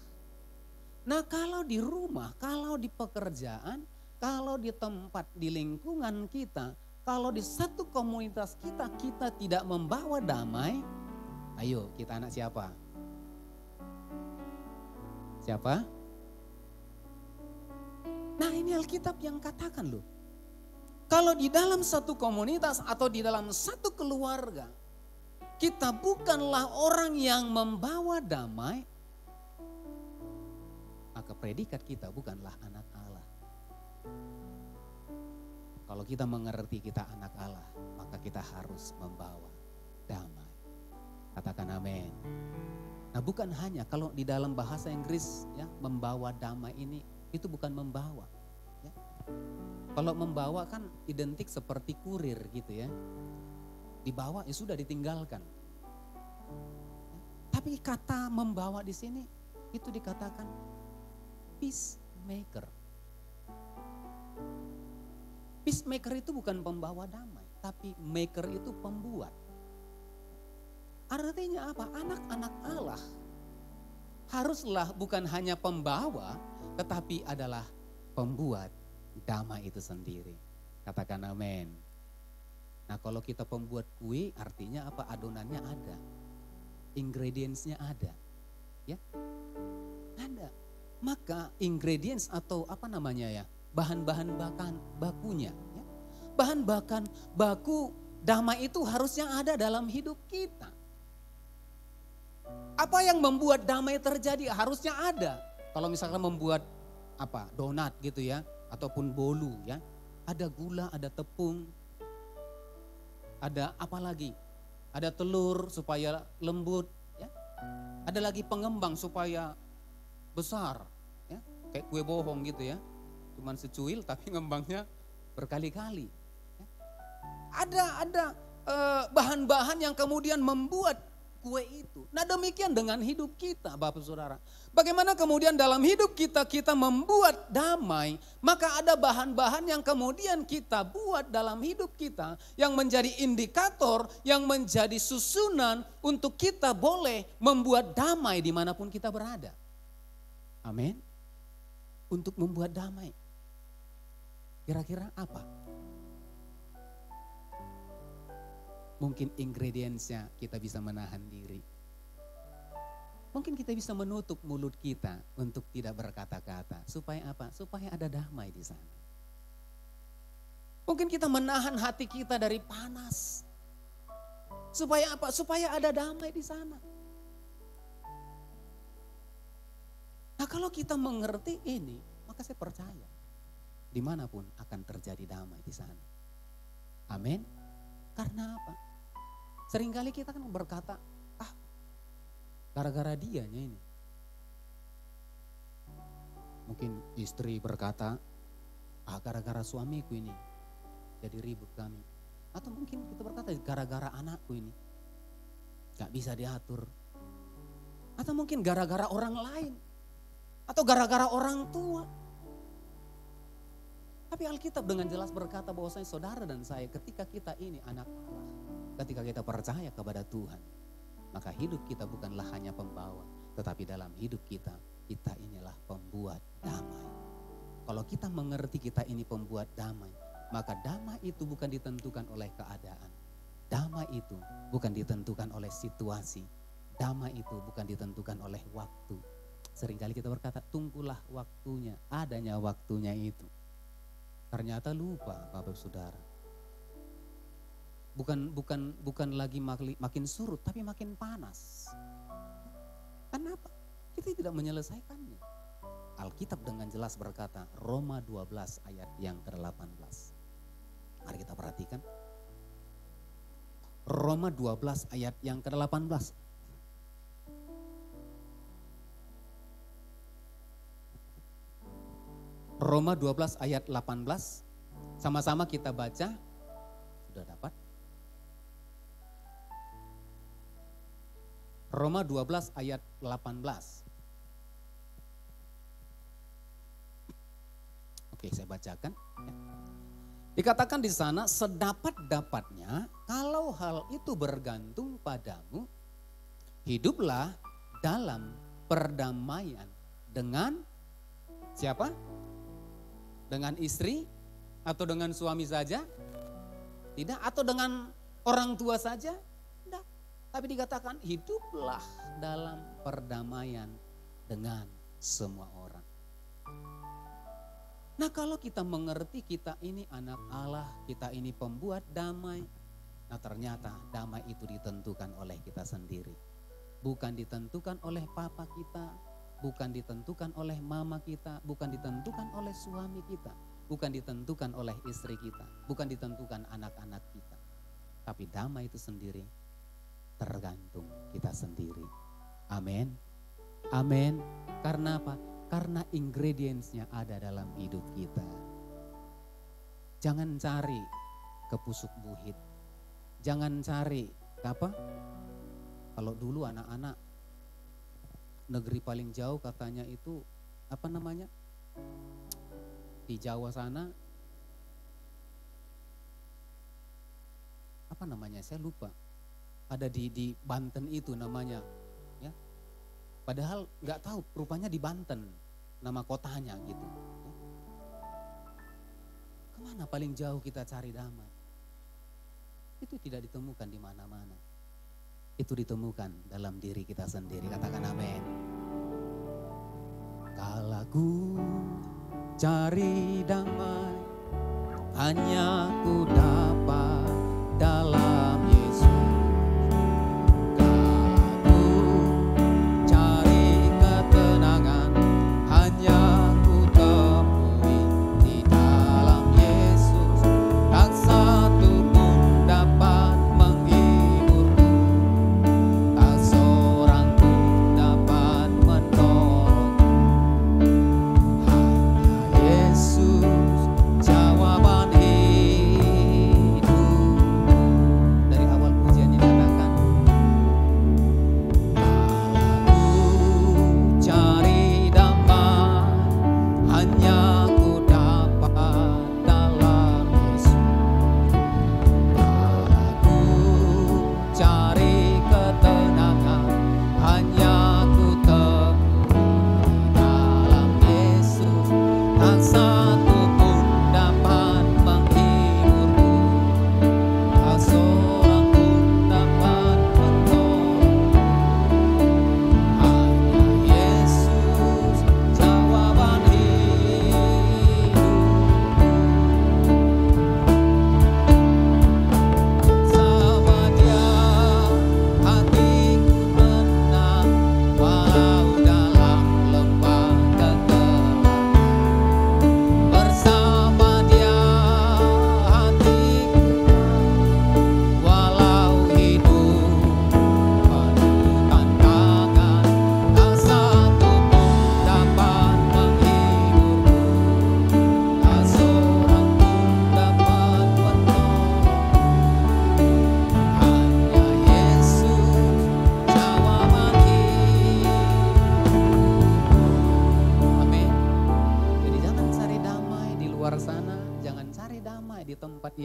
S3: Nah kalau di rumah, kalau di pekerjaan, kalau di tempat, di lingkungan kita, kalau di satu komunitas kita, kita tidak membawa damai, ayo kita anak siapa? Siapa? Nah ini Alkitab yang katakan loh. Kalau di dalam satu komunitas atau di dalam satu keluarga, kita bukanlah orang yang membawa damai, maka predikat kita bukanlah anak Allah. Kalau kita mengerti kita anak Allah, maka kita harus membawa damai. Katakan amin. Nah bukan hanya kalau di dalam bahasa Inggris ya, membawa damai ini, itu bukan membawa. Ya. Kalau membawa kan identik seperti kurir gitu ya. Dibawa ya sudah ditinggalkan. Tapi kata membawa di sini itu dikatakan peacemaker. Peacemaker itu bukan pembawa damai, tapi maker itu pembuat. Artinya apa? Anak-anak Allah haruslah bukan hanya pembawa, tetapi adalah pembuat damai itu sendiri. Katakan amin. Nah kalau kita pembuat kue artinya apa? Adonannya ada. Ingredientsnya ada. Ya. Ada. Maka ingredients atau apa namanya ya? Bahan-bahan bakunya. Ya. Bahan baku damai itu harusnya ada dalam hidup kita. Apa yang membuat damai terjadi harusnya ada. Kalau misalkan membuat apa? Donat gitu ya. Ataupun bolu ya. Ada gula, ada tepung. Ada apa lagi? Ada telur supaya lembut, ya. Ada lagi pengembang supaya besar, ya. Kayak kue bohong gitu ya. Cuman secuil tapi ngembangnya berkali-kali. Ya. Ada bahan-bahan yang kemudian membuat kue itu. Nah demikian dengan hidup kita Bapak Saudara. Bagaimana kemudian dalam hidup kita membuat damai, maka ada bahan-bahan yang kemudian kita buat dalam hidup kita yang menjadi indikator, yang menjadi susunan untuk kita boleh membuat damai dimanapun kita berada. Amin. Untuk membuat damai. Kira-kira apa? Mungkin ingredientsnya kita bisa menahan diri. Mungkin kita bisa menutup mulut kita untuk tidak berkata-kata. Supaya apa? Supaya ada damai di sana. Mungkin kita menahan hati kita dari panas. Supaya apa? Supaya ada damai di sana. Nah kalau kita mengerti ini, maka saya percaya. Dimanapun akan terjadi damai di sana. Amin. Karena apa? Seringkali kita kan berkata, gara-gara dianya ini. Mungkin istri berkata, gara-gara suamiku ini jadi ribut kami. Atau mungkin kita berkata, gara-gara anakku ini gak bisa diatur. Atau mungkin gara-gara orang lain. Atau gara-gara orang tua. Tapi Alkitab dengan jelas berkata bahwasanya saudara dan saya, ketika kita ini anak Allah, ketika kita percaya kepada Tuhan, maka hidup kita bukanlah hanya pembawa, tetapi dalam hidup kita, kita inilah pembuat damai. Kalau kita mengerti kita ini pembuat damai, maka damai itu bukan ditentukan oleh keadaan. Damai itu bukan ditentukan oleh situasi. Damai itu bukan ditentukan oleh waktu. Seringkali kita berkata, tunggulah waktunya, adanya waktunya itu. Ternyata lupa Bapak Saudara. Bukan lagi makin surut, tapi makin panas. Kenapa? Kita tidak menyelesaikannya. Alkitab dengan jelas berkata, Roma 12 ayat yang ke-18. Mari kita perhatikan. Roma 12 ayat yang ke-18. Roma 12 ayat 18. Sama-sama kita baca. Sudah dapat? Roma 12 ayat 18. Oke, saya bacakan. Dikatakan di sana, sedapat-dapatnya kalau hal itu bergantung padamu, hiduplah dalam perdamaian dengan siapa? Dengan istri atau dengan suami saja? Tidak. Atau dengan orang tua saja? Tidak. Tapi dikatakan hiduplah dalam perdamaian dengan semua orang. Nah, kalau kita mengerti kita ini anak Allah, kita ini pembuat damai. Nah, ternyata damai itu ditentukan oleh kita sendiri. Bukan ditentukan oleh papa kita, bukan ditentukan oleh mama kita, bukan ditentukan oleh suami kita, bukan ditentukan oleh istri kita, bukan ditentukan anak-anak kita. Tapi damai itu sendiri tergantung kita sendiri. Amin. Amin. Karena apa? Karena ingredientsnya ada dalam hidup kita. Jangan cari kepusuk buhit. Jangan cari apa? Kalau dulu anak-anak negeri paling jauh katanya itu apa namanya? Di Jawa sana apa namanya? Saya lupa. Ada di Banten itu namanya, ya. Padahal nggak tahu, rupanya di Banten nama kotanya gitu. Kemana paling jauh kita cari damai? Itu tidak ditemukan di mana-mana. Itu ditemukan dalam diri kita sendiri. Katakan amin. Kala ku cari damai, hanya ku dapat dalam Yesus. Jawaban hidup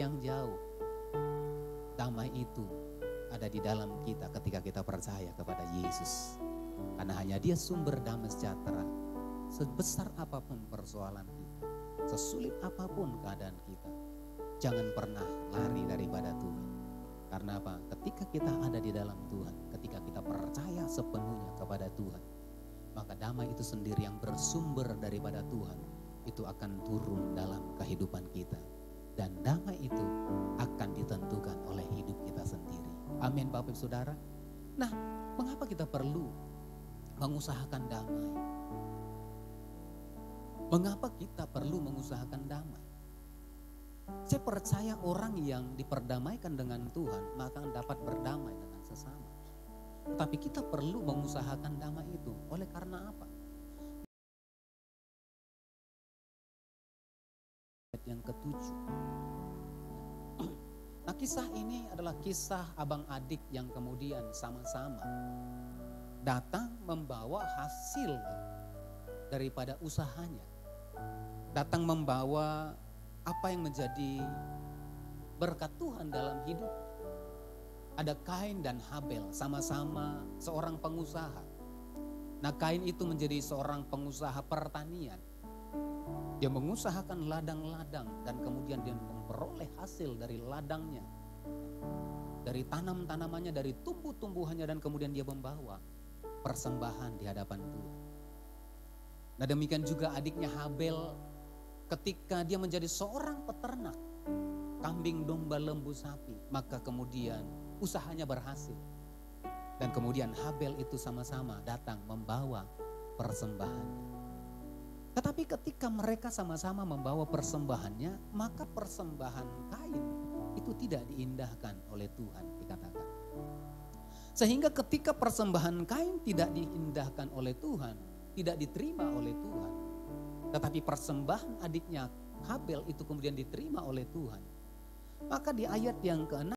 S3: yang jauh. Damai itu ada di dalam kita ketika kita percaya kepada Yesus. Karena hanya Dia sumber damai sejahtera. Sebesar apapun persoalan kita, sesulit apapun keadaan kita, jangan pernah lari daripada Tuhan. Karena apa? Ketika kita ada di dalam Tuhan, ketika kita percaya sepenuhnya kepada Tuhan, maka damai itu sendiri yang bersumber daripada Tuhan, itu akan turun dalam kehidupan kita. Dan damai itu akan ditentukan oleh hidup kita sendiri. Amin Bapak Ibu Saudara. Nah, mengapa kita perlu mengusahakan damai? Mengapa kita perlu mengusahakan damai? Saya percaya orang yang diperdamaikan dengan Tuhan maka dapat berdamai dengan sesama. Tapi kita perlu mengusahakan damai itu. Oleh karena apa? Yang ketujuh. Nah, kisah ini adalah kisah abang adik yang kemudian sama-sama datang membawa hasil daripada usahanya. Datang membawa apa yang menjadi berkat Tuhan dalam hidup. Ada Kain dan Habel, sama-sama seorang pengusaha. Nah, Kain itu menjadi seorang pengusaha pertanian. Dia mengusahakan ladang-ladang dan kemudian dia memperoleh hasil dari ladangnya. Dari tanam-tanamannya, dari tumbuh-tumbuhannya, dan kemudian dia membawa persembahan di hadapan Tuhan. Nah, demikian juga adiknya Habel ketika dia menjadi seorang peternak kambing, domba, lembu, sapi, maka kemudian usahanya berhasil. Dan kemudian Habel itu sama-sama datang membawa persembahannya. Tetapi ketika mereka sama-sama membawa persembahannya, maka persembahan Kain itu tidak diindahkan oleh Tuhan, dikatakan. Sehingga ketika persembahan Kain tidak diindahkan oleh Tuhan, tidak diterima oleh Tuhan, tetapi persembahan adiknya Habel itu kemudian diterima oleh Tuhan. Maka di ayat yang ke-6